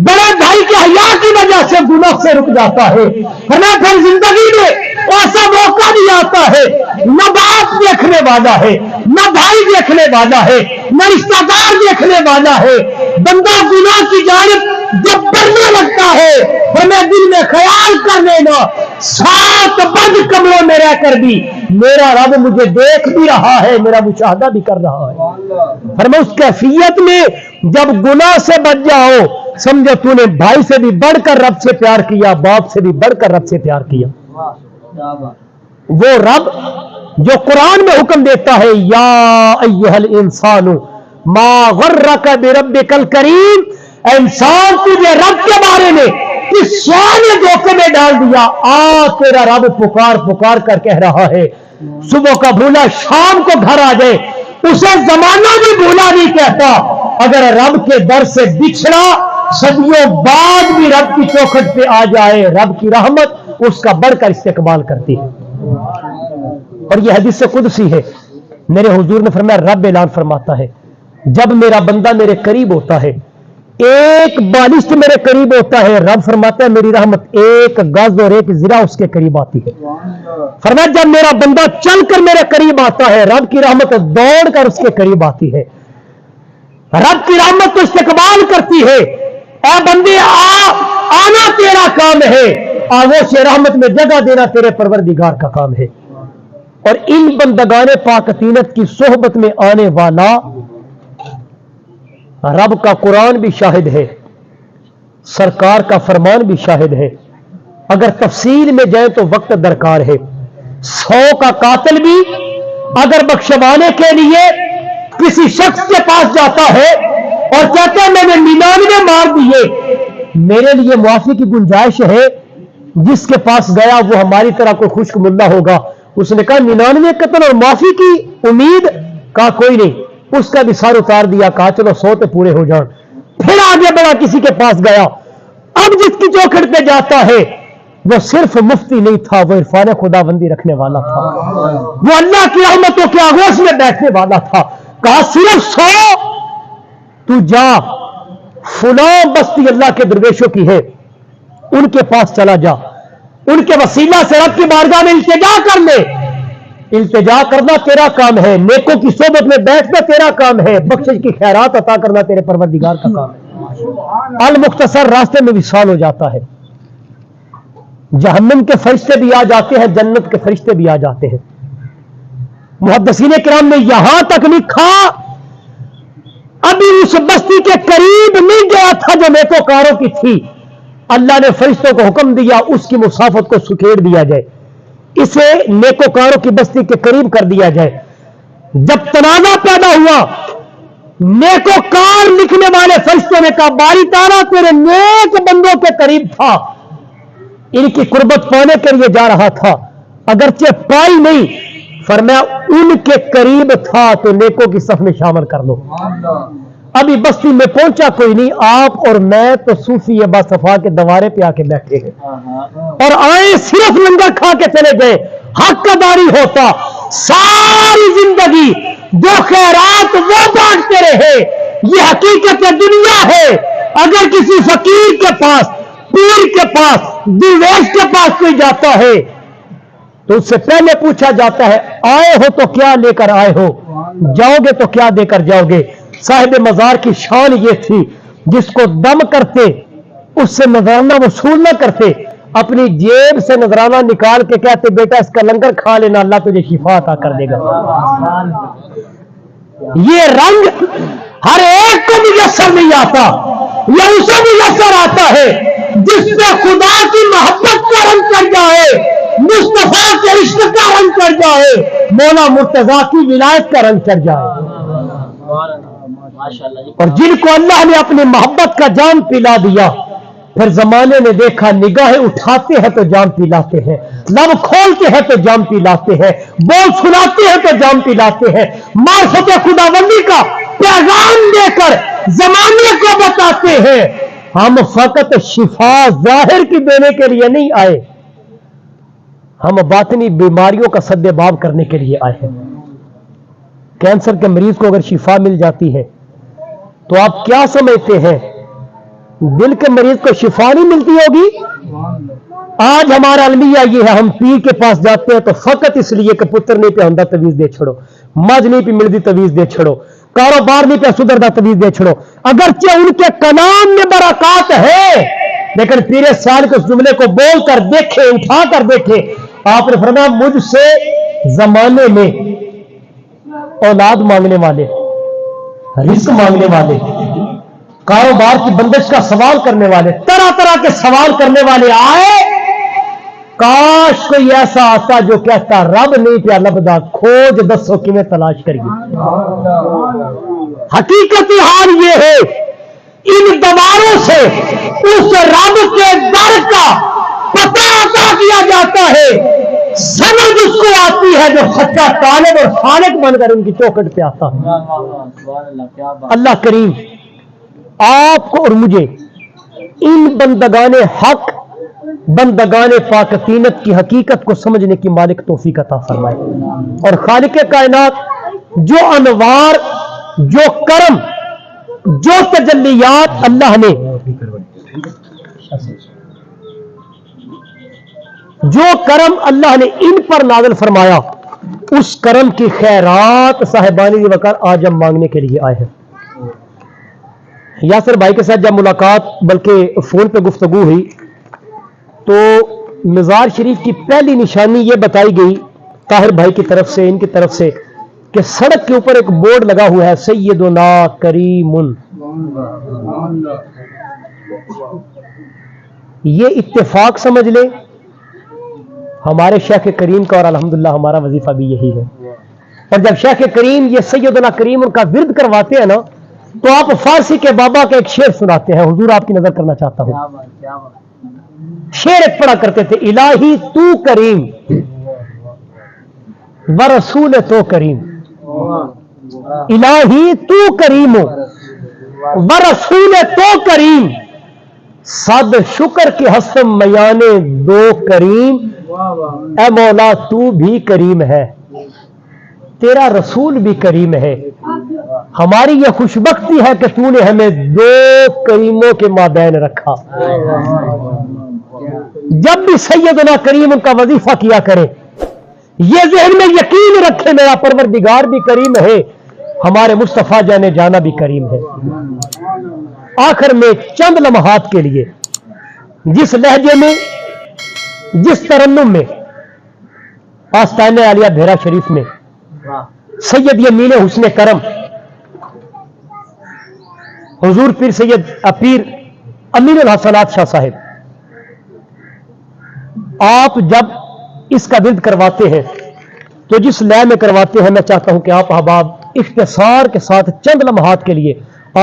بڑے بھائی کے حیا کی وجہ سے گناہ سے رک جاتا ہے. فرمایا پھر زندگی میں ایسا موقع بھی آتا ہے نہ باپ دیکھنے والا ہے, نہ بھائی دیکھنے والا ہے, نہ رشتہ دار دیکھنے والا ہے, بندہ گناہ کی جانب جب بڑھنے لگتا ہے ہمیں دل میں خیال کر لینا 7 بند کمروں میں رہ کر بھی میرا رب مجھے دیکھ بھی رہا ہے, میرا مشاہدہ بھی کر رہا ہے. فرمایا اس کیفیت میں جب گناہ سے بچ جاؤ سمجھو تو نے بھائی سے بھی بڑھ کر رب سے پیار کیا, باپ سے بھی بڑھ کر رب سے پیار کیا. وہ رب جو قرآن میں حکم دیتا ہے یا ایھا الانسان ما غرک بربک الکریم, انسان تجھے رب کے بارے میں کس سوال دھوکے میں ڈال دیا, تیرا رب پکار پکار کر کہہ رہا ہے صبح کا بھولا شام کو گھر آ جائے, اسے زمانہ بھی بھولا نہیں کہتا. اگر رب کے در سے بچھڑا صدیوں بعد بھی رب کی چوکھٹ پہ آ جائے, رب کی رحمت اس کا بڑھ کر استقبال کرتی ہے. اور یہ حدیث قدسی ہے, میرے حضور نے فرمایا رب اعلان فرماتا ہے جب میرا بندہ میرے قریب ہوتا ہے, ایک بالشت میرے قریب ہوتا ہے, رب فرماتا ہے میری رحمت 1 گز اور 1 ذرا اس کے قریب آتی ہے. فرمایا جب میرا بندہ چل کر میرے قریب آتا ہے رب کی رحمت دوڑ کر اس کے قریب آتی ہے, رب کی رحمت تو استقبال کرتی ہے. اے بندے آنا تیرا کام ہے, آغوش رحمت میں جگہ دینا تیرے پروردگار کا کام ہے. اور ان بندگان پاک تینت کی صحبت میں آنے والا رب کا قرآن بھی شاہد ہے, سرکار کا فرمان بھی شاہد ہے. اگر تفصیل میں جائیں تو وقت درکار ہے. 100 کا قاتل بھی اگر بخشوانے کے لیے کسی شخص کے پاس جاتا ہے اور کہتا ہے میں نے 99 مار دیے, میرے لیے معافی کی گنجائش ہے, جس کے پاس گیا وہ ہماری طرح کوئی خشک مدعا ہوگا. اس نے کہا 99 قتل اور معافی کی امید, کہا کوئی نہیں. اس کا بھی سار اتار دیا, کہا چلو 100 تو پورے ہو جان. پھر آگے بڑا کسی کے پاس گیا, اب جس کی چوکھٹ پہ جاتا ہے وہ صرف مفتی نہیں تھا, وہ عرفان خدا بندی رکھنے والا تھا, وہ اللہ کی رحمتوں کے آغوش میں بیٹھنے والا تھا. کہا صرف 100 تو جا فلاں بستی اللہ کے درویشوں کی ہے ان کے پاس چلا جا, ان کے وسیلہ سے رب کی بارگاہ میں التجا کر لے. التجا کرنا تیرا کام ہے, نیکوں کی صحبت میں بیٹھنا تیرا کام ہے, بخشش کی خیرات عطا کرنا تیرے پروردگار کا کام ہے. المختصر راستے میں وصال ہو جاتا ہے. جہنم کے فرشتے بھی آ جاتے ہیں, جنت کے فرشتے بھی آ جاتے ہیں. محدثین کرام نے یہاں تک لکھا ابھی اس بستی کے قریب نہیں گیا تھا جو نیکوکاروں کی تھی, اللہ نے فرشتوں کو حکم دیا اس کی مسافت کو سکیڑ دیا جائے, اسے نیکوکاروں کی بستی کے قریب کر دیا جائے. جب تنازع پیدا ہوا نیکوکار لکھنے والے فرشتوں نے کہا باری تعالیٰ تیرے نیک بندوں کے قریب تھا, ان کی قربت پانے کے لیے جا رہا تھا, اگرچہ پائی نہیں, فرمایا ان کے قریب تھا تو نیکوں کی صف میں شامل کر لو. ابھی بستی میں پہنچا کوئی نہیں, آپ اور میں تو صوفی با صفا کے دوارے پہ آ کے بیٹھے ہیں, اور آئے صرف لنگر کھا کے چلے گئے. حق کا داری ہوتا ساری زندگی جو خیرات وہ بانٹتے رہے. یہ حقیقت دنیا ہے. اگر کسی فقیر کے پاس, پیر کے پاس, درویش کے پاس کوئی جاتا ہے تو اس سے پہلے پوچھا جاتا ہے آئے ہو تو کیا لے کر آئے ہو, جاؤ گے تو کیا دے کر جاؤ گے. صاحب مزار کی شان یہ تھی جس کو دم کرتے اس سے نذرانہ وصول نہ کرتے, اپنی جیب سے نذرانہ نکال کے کہتے بیٹا اس کا لنگر کھا لینا, اللہ تجھے شفا عطا کر دے گا. یہ رنگ ہر ایک کو میسر نہیں آتا, یہ اسے میسر آتا ہے جس میں خدا کی محبت کا رنگ چڑھ جائے, مصطفیٰ کے عشق کا رنگ چڑھ جائے, مولا مرتضیٰ کی ولایت کا رنگ چڑھ جائے. اور جن کو اللہ نے اپنی محبت کا جام پلا دیا، پھر زمانے نے دیکھا نگاہیں اٹھاتے ہیں تو جام پلاتے ہیں، لب کھولتے ہیں تو جام پلاتے ہیں، بول سناتے ہیں تو جام پلاتے ہیں، معرفت خداوندی کا پیغام دے کر زمانے کو بتاتے ہیں۔ ہم فقط شفا ظاہر کی دینے کے لیے نہیں آئے، ہم باطنی بیماریوں کا سد باب کرنے کے لیے آئے ہیں۔ کینسر کے مریض کو اگر شفا مل جاتی ہے تو آپ کیا سمجھتے ہیں دل کے مریض کو شفا نہیں ملتی ہوگی؟ آج ہمارا المیہ یہ ہے، ہم پیر کے پاس جاتے ہیں تو فقط اس لیے کہ پتر نہیں پہ ہندا تویز دے چھڑو، مجھ نہیں پہ ملدی تویز دے چھڑو، کاروبار نہیں پہ سدردہ تویز دے چھڑو، اگرچہ ان کے کلام میں برکات ہے لیکن پیر سال کے اس جملے کو بول کر دیکھے، اٹھا کر دیکھے۔ آپ نے فرمایا مجھ سے زمانے میں اولاد مانگنے والے، رزق مانگنے والے، کاروبار کی بندش کا سوال کرنے والے، طرح طرح کے سوال کرنے والے آئے، کاش کوئی ایسا آتا جو کہتا رب نہیں پیا لبدا، کھوج دسو کی میں تلاش کریے۔ حقیقتی حال یہ ہے ان دواروں سے اس رب کے در کا پتہ عطا کیا جاتا ہے، سمجھ اس کو آتی ہے جو سچا طالب اور خالق بن کر ان کی چوکھٹ پہ آتا ہے۔ اللہ کریم آپ کو اور مجھے ان بندگان حق، بندگان پاک تینت کی حقیقت کو سمجھنے کی مالک توفیق عطا فرمائے، اور خالق کائنات جو انوار، جو کرم، جو تجلیات اللہ نے، جو کرم اللہ نے ان پر نازل فرمایا، اس کرم کی خیرات صاحبانی وقار آج ہم مانگنے کے لیے آئے ہیں۔ یاسر بھائی کے ساتھ جب ملاقات بلکہ فون پہ گفتگو ہوئی تو مزار شریف کی پہلی نشانی یہ بتائی گئی طاہر بھائی کی طرف سے، ان کی طرف سے، کہ سڑک کے اوپر ایک بورڈ لگا ہوا ہے سیدنا کریم۔ یہ اتفاق سمجھ لیں ہمارے شیخ کریم کا، اور الحمدللہ ہمارا وظیفہ بھی یہی ہے۔ اور جب شیخ کریم یہ سیدنا کریم ان کا ورد کرواتے ہیں نا تو آپ فارسی کے بابا کا ایک شعر سناتے ہیں، حضور آپ کی نظر کرنا چاہتا ہوں۔ شعر ایک پڑھا کرتے تھے، الہی تو کریم ورسول تو کریم، الہی تو کریم ورسول تو کریم، صد شکر کے حسم میانے دو کریم، اے مولا تو بھی کریم ہے، تیرا رسول بھی کریم ہے، ہماری یہ خوشبختی ہے کہ تو نے ہمیں دو کریموں کے مابین رکھا۔ جب بھی سیدنا کریم ان کا وظیفہ کیا کرے یہ ذہن میں یقین رکھے میرا پروردگار بھی کریم ہے، ہمارے مصطفیٰ جانے جانا بھی کریم ہے۔ آخر میں چند لمحات کے لیے جس لہجے میں، جس ترنم میں آستانہ عالیہ بھیرا شریف میں سید یمین حسن کرم حضور پیر سید پیر امین الحسنات شاہ صاحب، آپ جب اس کا ورد کرواتے ہیں تو جس لے میں کرواتے ہیں، میں چاہتا ہوں کہ آپ احباب اختصار کے ساتھ چند لمحات کے لیے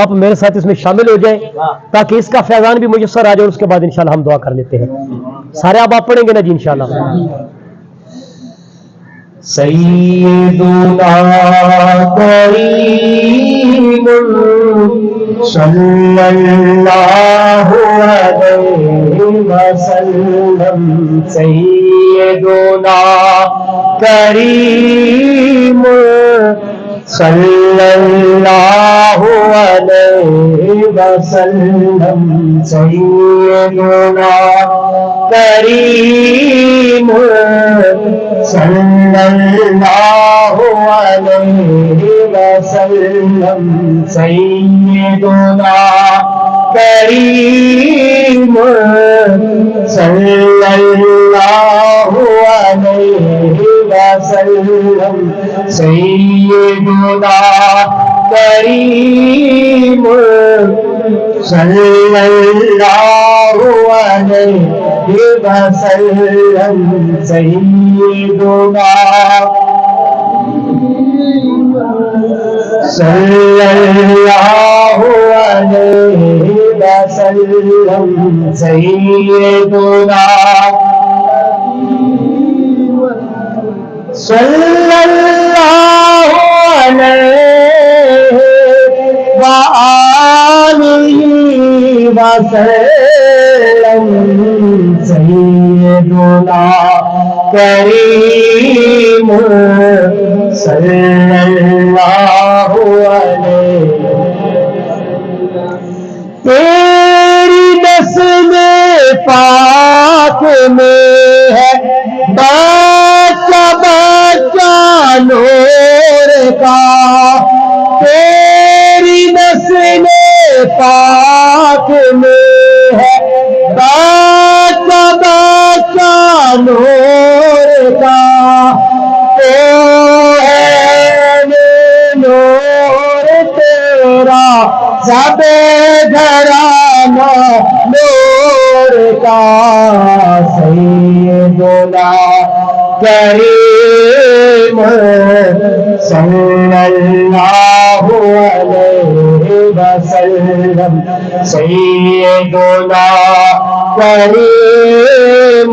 آپ میرے ساتھ اس میں شامل ہو جائیں تاکہ اس کا فیضان بھی میسر آ جائے، اور اس کے بعد انشاءاللہ ہم دعا کر لیتے ہیں۔ سارے آپ پڑھیں گے نا جی انشاءاللہ؟ سیدنا کریم صلی اللہ علیہ وسلم، سیدنا کریم صلی اللہ علیہ وسلم، سیدنا کریم صلی اللہ علیہ وسلم، سیدنا کریم صلی اللہ علیہ وسلم، سیدنا کریم صلی اللہ علیہ وسلم، سیدنا صلی اللہ علیہ وسلم سیدنا صلی اللہ علیہ وآلہ وسلم سیدنا کریم صلی اللہ علیہ تیری نسل پاک میں ہے بچہ بچہ نور کا تیری نسل پاک میں ہے بچہ بچہ نور کا تو ہے نور تیرا سب گھرانہ نور کا سیدنا کریم صلی اللہ علیہ وسلم سیدنا کریم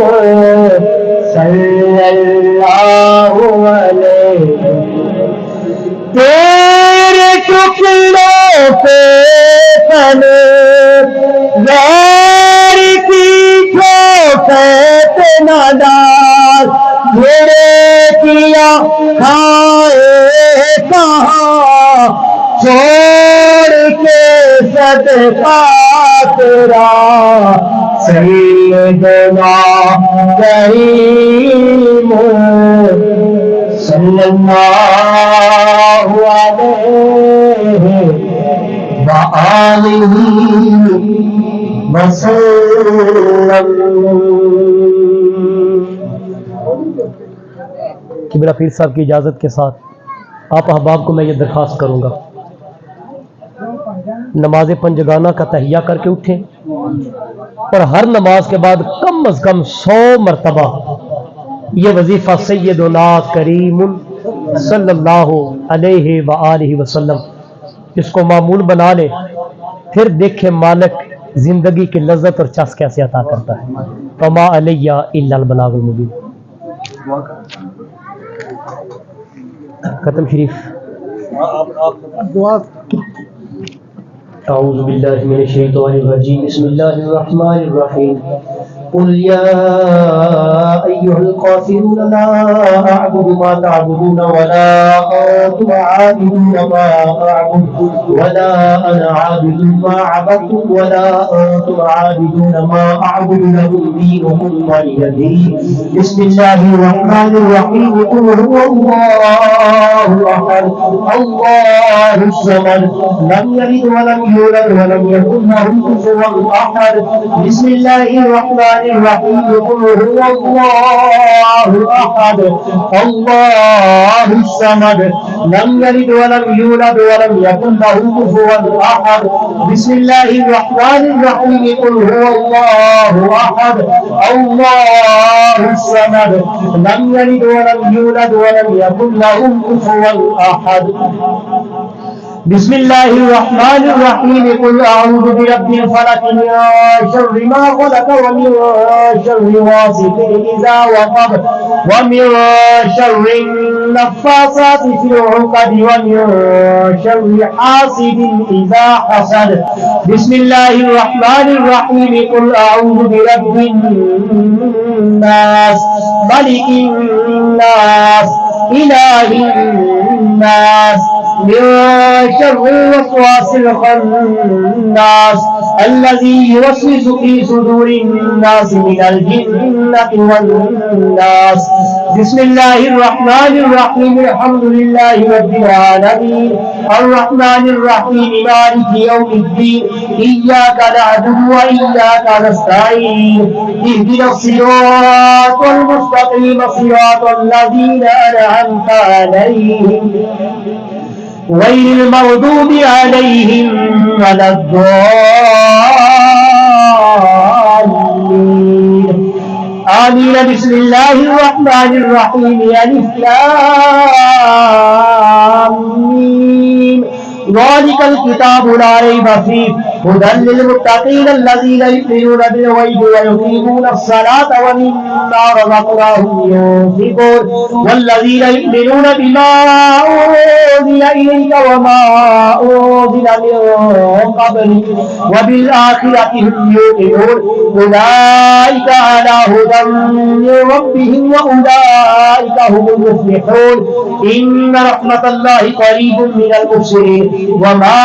صلی اللہ علیہ تیرے ٹکڑوں پہ تنے غیر کی چھوٹے نہ ڈال میرے کیا کھائے کہاں چھوڑ کے صدقہ تیرا سیدنا کریم صلی اللہ علیہ وآلہ وسلم. قبلہ پیر صاحب کی اجازت کے ساتھ آپ احباب کو میں یہ درخواست کروں گا نماز پنجگانہ کا تحیہ کر کے اٹھیں اور ہر نماز کے بعد کم از کم 100 مرتبہ یہ وظیفہ سیدنا کریم صلی اللہ علیہ وآلہ وسلم اس کو معمول بنا لے پھر دیکھیں مالک زندگی کی لذت اور چس کیسے عطا کرتا ہے. وما علیہ الا البلاغ المبین. ختم شریف اعوذ باللہ من الشیطان الرجیم بسم اللہ الرحمن الرحیم قل یا ایہا القافرون لا اعبد ما تعبدون ولا انتم عابدون ما اعبد ولا انا عابد ما عبدتم ولا انتم عابدون ما اعبد لكم دينكم ولي دين. بسم الله الرحمن الرحيم قل هو الله احد الله الصمد لم يلد ولم يولد ولم يكن له كفوا احد. بسم الله الرحمن الرحيم قل هو الله احد الله الصمد لم يلد ولم يولد ولم يكن له كفوا احد. بسم الله الرحمن الرحيم قل هو الله احد الله الصمد لم يلد ولم يولد ولم يكن له كفوا احد. بسم الله الرحمن الرحيم قل أعوذ برب الفلق من شر ما خلق ومن شر غاسق إذا وقب ومن شر النفاثات في العقد ومن شر حاسد إذا حسد. بسم الله الرحمن الرحيم قل أعوذ برب الناس ملك الناس إله الناس من شر الوسواس الخناس الذي يوسوس في صدور الناس من الجنة والناس. بسم الله الرحمن الرحيم الحمد لله رب العالمين الرحمن الرحيم مالك يوم الدين إياك نعبد وإياك نستعين اهدنا الصراط المستقيم صراط الذين أنعمت عليهم غير المغضوب عليهم ولا الضالين آمين. بسم الله الرحمن الرحمن الرحیم الف لام میم ذالک الکتاب لا ریب فیہ هدى للمتقین الذین یؤمنون بالغیب ویقیمون الصلاة ومما رزقناهم ينفقون والذین یؤمنون بما أنزل إليك وما أنزل من قبلك وبالآخرة هم يوقنون أولئك على هدى من ربهم وأولئك هم المفلحون إن رحمة الله قريب من المحسنين وما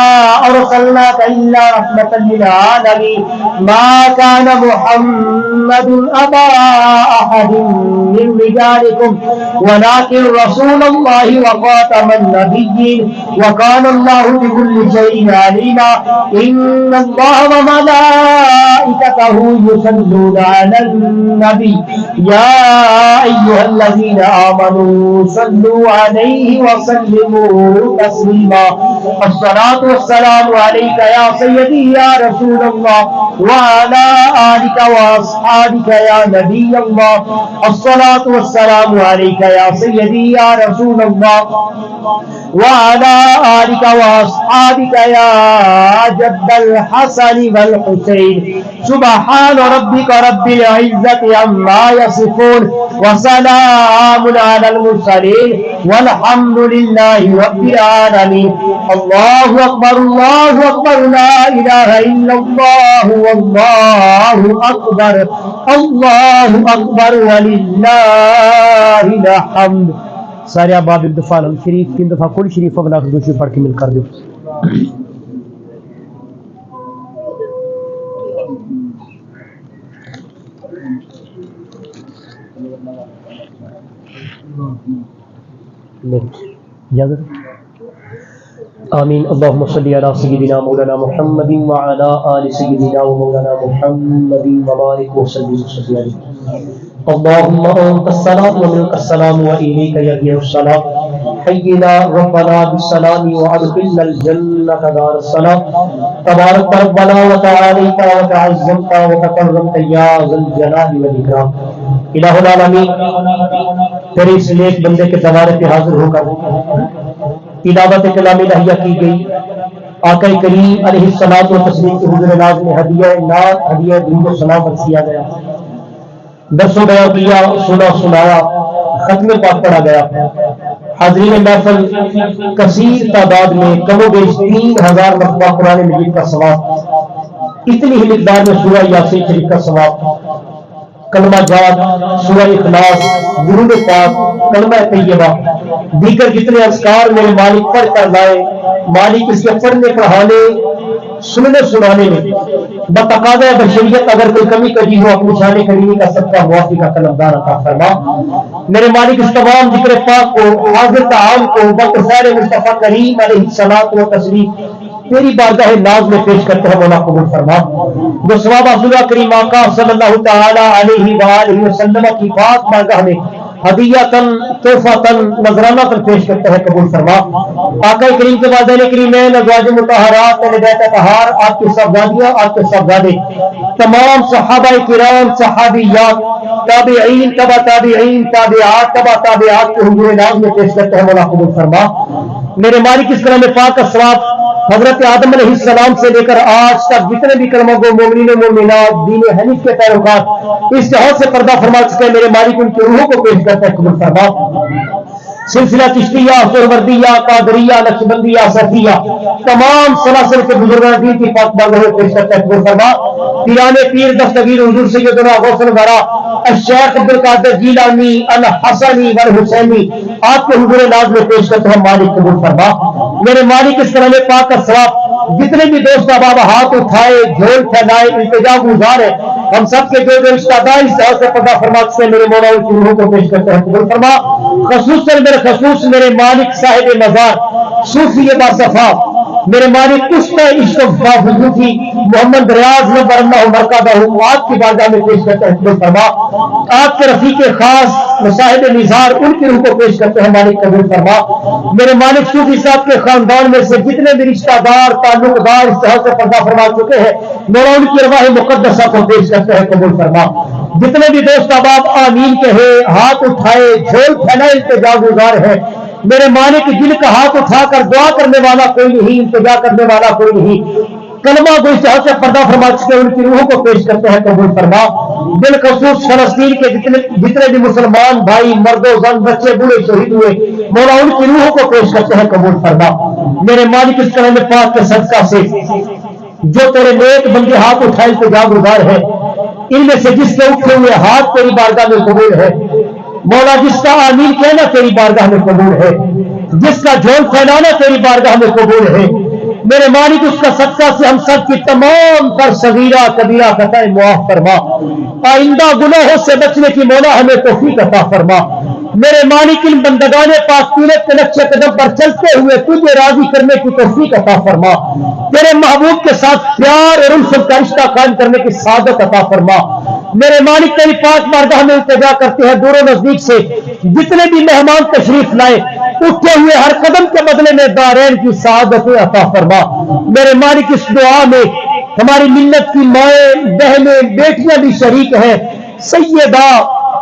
أرسلناك إلا رحمة للعالمين ما كان محمد أبا أحد من رجالكم ولكن رسول الله وخاتم النبيين وكان الله بكل شيء عليما إن الله وملائكته يصلون على النبي يا أيها الذين آمنوا صلوا عليه وسلموا تسليما الصلاة والسلام عليك يا سيدي يا رسول الله وعلى آلك وأصحابك يا نبي الله الصلاة والسلام عليك يا سيدي يا رسول الله وعلى آلك وأصحابك يا جد الحسن والحسين سبحان ربك رب العزة عما يصفون وسلام على المرسلين والحمد لله رب العالمين الله أكبر لا إله إلا الله والله أكبر ولله الحمد سارے باب الدفاع شریف 3 دفعہ کل شریف و بلاغ دوسری پڑھ کے مل کر دو آمین اللہم صلی علی سیدنا مولانا محمد وعلی آل سیدنا مولانا محمد وبارک وسلم علیہ اللهم انت السلام ومنك السلام واليك يرجع السلام حينا ربنا بالسلام وادخلنا الجنة دار السلام تبارك ربنا وتعاليت وتعظمت وتكرمت يا ذا الجلال والإكرام الہ العالمین تیرے اس نیک بندے کے دوارے پہ حاضر ہو کر تلاوت کلام الہیہ کی گئی آقا کریم علیہ الصلوۃ والتسلیم کے حضور ناز میں ہدیہ نعت ہدیہ درود و سلام عرض کیا گیا درس و بیان کیا سنا سنایا ختم پاک پڑھا گیا حاضرین محفل کثیر تعداد میں کم و بیش 3000 مرتبہ قرآن مجید کا ثواب اتنی ہی مقدار میں سورہ یاسین شریف کا ثواب کلمہ جات سورہ اخلاص درود پاک کلمہ طیبہ دیگر جتنے اذکار میرے مالک پڑھ کر لائے مالک اس کے پڑھنے پڑھانے سننے سنانے میں بتقاضۂ بشریت اگر کوئی کمی کری ہو اپنی شان کریمی کا صدقہ معافی کا قلمدار عطا فرما میرے مالک اس تمام ذکر پاک کو حاضر تعام کو بقصار مصطفیٰ کریم علیہ الصلوۃ والتسلیم تیری بارگاہ ناز میں پیش کرتے ہیں مولا قبول فرما جو ثواب رسول کریم آقا صلی اللہ تعالی علیہ وآلہ وسلم کی پاک بارگاہ میں ہدیۃً تحفۃً نذرانہ پیش کرتے ہیں قبول فرما آقا کریم کے والدین کریمین ازواج مطہرات بیت طہار آپ کے صحابیاں آپ کے صحابے تمام صحابہ کرام صحابیات تابعین تبع تابعین تابعات تبع تابعات کے حضور ناز میں پیش کرتے ہیں مولا قبول فرما میرے مالک اس کلام پاک کا ثواب حضرت آدم علیہ السلام سے لے کر آج تک جتنے بھی کلمہ گو مومنین و مومنات دین حنیف کے پیروکار اس جہاز سے پردہ فرما چکے میرے مالک ان کی روحوں کو پیش کرتے ہیں قبول فرما سلسلہ چشتیہ سہروردیہ قادریہ نقشبندیہ صفیہ تمام سلاسل کے بزرگان دین کی پاک بارگاہ پیش کرتے ہیں قبول فرما پیران پیر دستگیر حضور سیدنا غوث الورا الشیخ عبدالقادر جیلانی الحسنی والحسینی آپ کے حضور ناز میں پیش کرتے ہیں مالک قبول فرما میرے مالک اس کلام پاک کا ثواب جتنے بھی دوست احباب ہاتھ اٹھائے جھول پھیلائے التجا گزار ہے ہم سب کے جو رشتہ دار اس طرح سے پردہ فرما سے میرے مولا کی روحوں کو پیش کرتے ہیں قبول فرما خصوص میرے مالک صاحب مزار صوفی باصفا میرے مالک کشت عشق وفا محمد ریاض نبر اللہ مرکزہ آپ کی بارگاہ میں پیش کرتے ہیں قبول فرما آپ کے رفیق خاص صاحب نثار ان کی روح کو پیش کرتے ہیں مالک قبول فرما میرے مالک صوفی صاحب کے خاندان میں سے جتنے بھی رشتہ دار تعلق دار اس طرح سے پردہ فرما چکے ہیں مولا ان کی ارواح مقدسہ کو پیش کرتے ہیں قبول فرما جتنے بھی دوست احباب آمین کہے، ہاتھ اٹھائے، جھول پھیلائے، التجا گزار ہے میرے مالک، جن کا ہاتھ اٹھا کر دعا کرنے والا کوئی نہیں، التجا کرنے والا کوئی نہیں، کلمہ گوئی سے حد سے پردہ فرما چکے، ان کی روحوں کو پیش کرتے ہیں قبول فرما۔ بالخصوص فلسطین کے جتنے بھی مسلمان بھائی، مرد و زن، بچے بوڑھے شہید ہوئے، مولا ان کی روحوں کو پیش کرتے ہیں قبول فرما۔ میرے مالک اس کلام پاک کے صدقہ سے جو تیرے نیک بندے ہاتھ اٹھائے التجا گزار ہے، ان میں سے جس کے اٹھے ہوئے ہاتھ تیری بارگاہ میں قبول ہے مولا، جس کا آمین کہنا تیری بارگاہ میں قبول ہے، جس کا جھول پھیلانا تیری بارگاہ میں قبول ہے میرے مالک، اس کا صدقہ سے ہم سب کی تمام تر صغیرہ کبیرہ خطائیں معاف فرما، آئندہ گناہوں سے بچنے کی مولا ہمیں توفیق عطا فرما میرے مالک، ان بندگان پاک تیرت کے نقش قدم پر چلتے ہوئے تجھے راضی کرنے کی توفیق عطا فرما، تیرے محبوب کے ساتھ پیار اور الفت کا رشتہ قائم کرنے کی سعادت عطا فرما میرے مالک، تیری پاک بارگاہ میں التجا کرتے ہیں دور و نزدیک سے جتنے بھی مہمان تشریف لائے، اٹھے ہوئے ہر قدم کے بدلے میں دارین کی سعادت عطا فرما میرے مالک، اس دعا میں ہماری ملت کی مائیں، بہنیں، بیٹیاں بھی شریک ہیں، سیدہ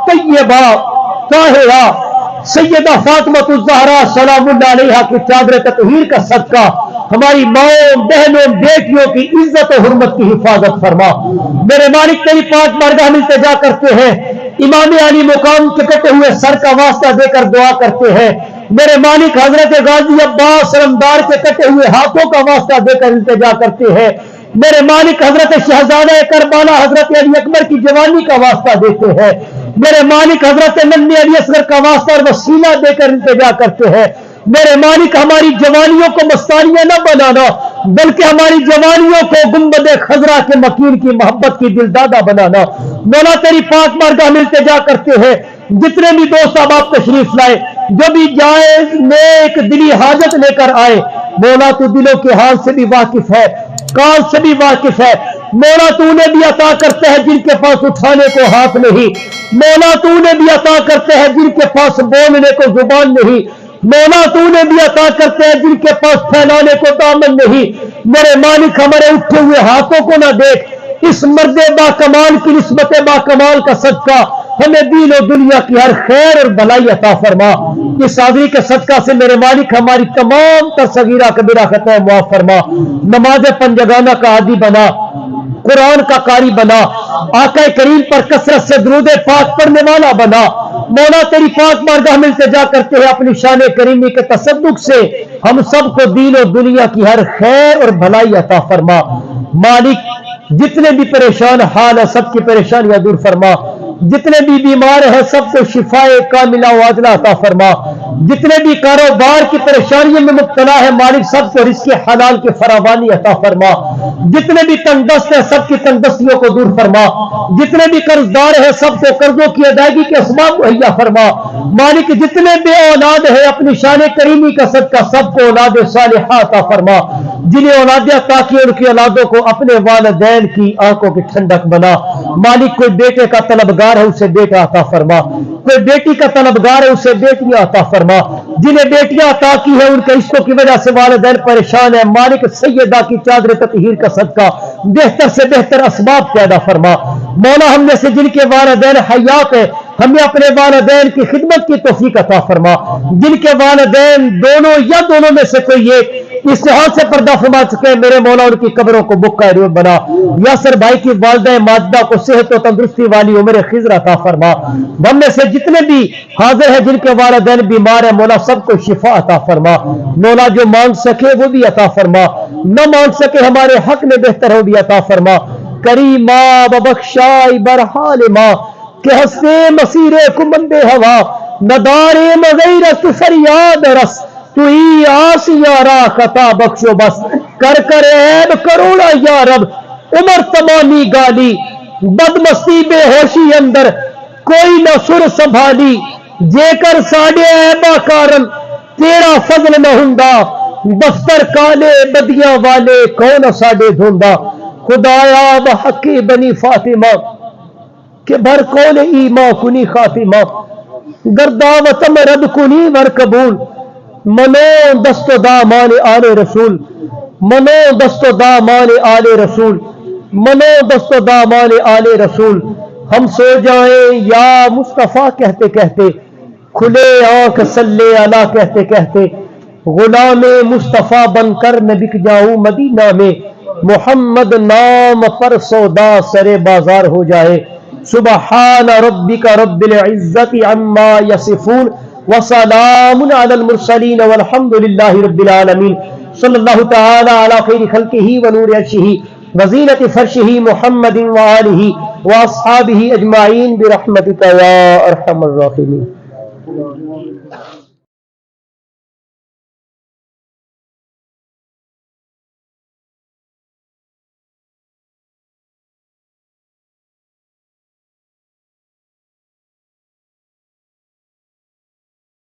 طیبہ طاہرہ سیدہ فاطمہ الزہرا سلام اللہ علیہا کی چادر تطہیر کا صدقہ ہماری ماؤں، بہنوں، بیٹیوں کی عزت و حرمت کی حفاظت فرما میرے مالک، تیری پاک بارگاہ میں التجا کرتے ہیں، امام علی مقام کے کٹے ہوئے سر کا واسطہ دے کر دعا کرتے ہیں میرے مالک، حضرت غازی عباس علمدار کے کٹے ہوئے ہاتھوں کا واسطہ دے کر التجا کرتے ہیں میرے مالک، حضرت شہزادہ کربلا حضرت علی اکبر کی جوانی کا واسطہ دیتے ہیں میرے مالک، حضرت ننھی علی اصغر کا واسطہ اور وسیلہ دے کر التجا کرتے ہیں میرے مالک، ہماری جوانیوں کو مستانیہ نہ بنانا بلکہ ہماری جوانیوں کو گنبد خضرا کے مکین کی محبت کی دلدادہ بنانا مولا، تیری پاک بارگاہ میں التجا کرتے ہیں جتنے بھی دوست احباب تشریف لائے، جو بھی جائز نیک دلی حاجت لے کر آئے مولا، تو دلوں کے حال سے بھی واقف ہے، کان سے بھی واقف ہے مولا، تو نے بھی عطا کرتے ہیں جن کے پاس اٹھانے کو ہاتھ نہیں مولا، تو نے بھی عطا کرتے ہیں جن کے پاس بولنے کو زبان نہیں مولا، تو نے بھی عطا کرتے ہیں جن کے پاس پھیلانے کو دامن نہیں میرے مالک، ہمارے اٹھے ہوئے ہاتھوں کو نہ دیکھ، اس مرد با کمال کی نسبت با کمال کا صدقہ ہمیں دین و دنیا کی ہر خیر اور بلائی عطا فرما، اس حاضری کے صدقہ سے میرے مالک ہماری تمام تر صغیرہ کبیرہ خطائیں معاف فرما، نماز پنجگانہ کا عادی بنا، قرآن کا قاری بنا، آقا کریم پر کثرت سے درود پاک پڑھنے والا بنا مولا، تیری پاک بارگاہ میں التجا کرتے ہیں اپنی شان کریمی کے تصدق سے ہم سب کو دین و دنیا کی ہر خیر اور بھلائی عطا فرما مالک، جتنے بھی پریشان حال ہے سب کی پریشانیاں دور فرما، جتنے بھی بیمار ہیں سب کو شفاء کاملہ و عاجلہ عطا فرما، جتنے بھی کاروبار کی پریشانیوں میں مبتلا ہے مالک سب کو رزق حلال کی فراوانی عطا فرما، جتنے بھی تنگ دست ہیں سب کی تنگ دستیوں کو دور فرما، جتنے بھی قرض دار ہیں سب کو قرضوں کی ادائیگی کے اسباب مہیا فرما مالک، جتنے بے اولاد ہیں اپنی شان کریمی کا صدقہ سب کو اولاد صالحہ عطا فرما، جنہیں اولاد عطا کی ان کی اولادوں کو اپنے والدین کی آنکھوں کی ٹھنڈک بنا مالک، کوئی بیٹے کا طلبگار ہے اسے بیٹا عطا فرما، کوئی بیٹی کا طلبگار ہے اسے بیٹیاں عطا فرما، جنہیں بیٹیاں عطا کی ہے ان کے رشتوں کی وجہ سے والدین پریشان ہیں مالک، سیدہ کی چادر تطہیر کا صدقہ بہتر سے بہتر اسباب پیدا فرما مولا، ہم میں سے جن کے والدین حیات ہیں ہمیں اپنے والدین کی خدمت کی توفیق عطا فرما، جن کے والدین دونوں یا دونوں میں سے کوئی ایک اس لحاظ سے پردہ فرما چکے ہیں میرے مولا ان کی قبروں کو بکا روح بنا، یاسر بھائی کی والدہ ماجدہ کو صحت و تندرستی والی عمر خضر عطا فرما، ہم میں سے جتنے بھی حاضر ہیں جن کے والدین بیمار ہیں مولا سب کو شفا عطا فرما مولا، جو مانگ سکے وہ بھی عطا فرما، نہ مانگ سکے ہمارے حق میں بہتر ہو بھی عطا فرما، کریما ببخشائی برحال ماں کہ ہستے مسیر کمند ہوا ندار مغیرت فریاد رس تو ہی آسیا را خطا بخشو بس کر کر عیب کروڑا یا رب عمر تمامی گالی بدمستی بے ہوشی اندر کوئی نہ سر سنبھالی جے کر ساڑے عیبا کارن تیرا فضل نہ ہوندا دفتر کالے بدیاں والے کون ساڑے دھوندا خدایا بحق بنی فاطمہ کہ بھر کون ایمان کنی خاتمہ گرداوت مرد کنی ور قبول منو دست و دامان آل رسول منو دست و دامان آل رسول منو دست و دامان آل رسول ہم سو جائیں یا مصطفیٰ کہتے کہتے، کھلے آنکھ صلی علی کہتے کہتے، غلام مصطفیٰ بن کر میں بک جاؤں مدینہ میں، محمد نام پر سودا سرے بازار ہو جائے۔ سبحان ربک رب العزت عما یصفون وسلام علی المرسلین والحمد للہ رب العالمین۔ صلی اللہ تعالی علی خیر خلقہ ونور عرشہ وزینت فرشہ محمد وآلہ واصحابہ اجمعین برحمتک یا ارحم الراحمین۔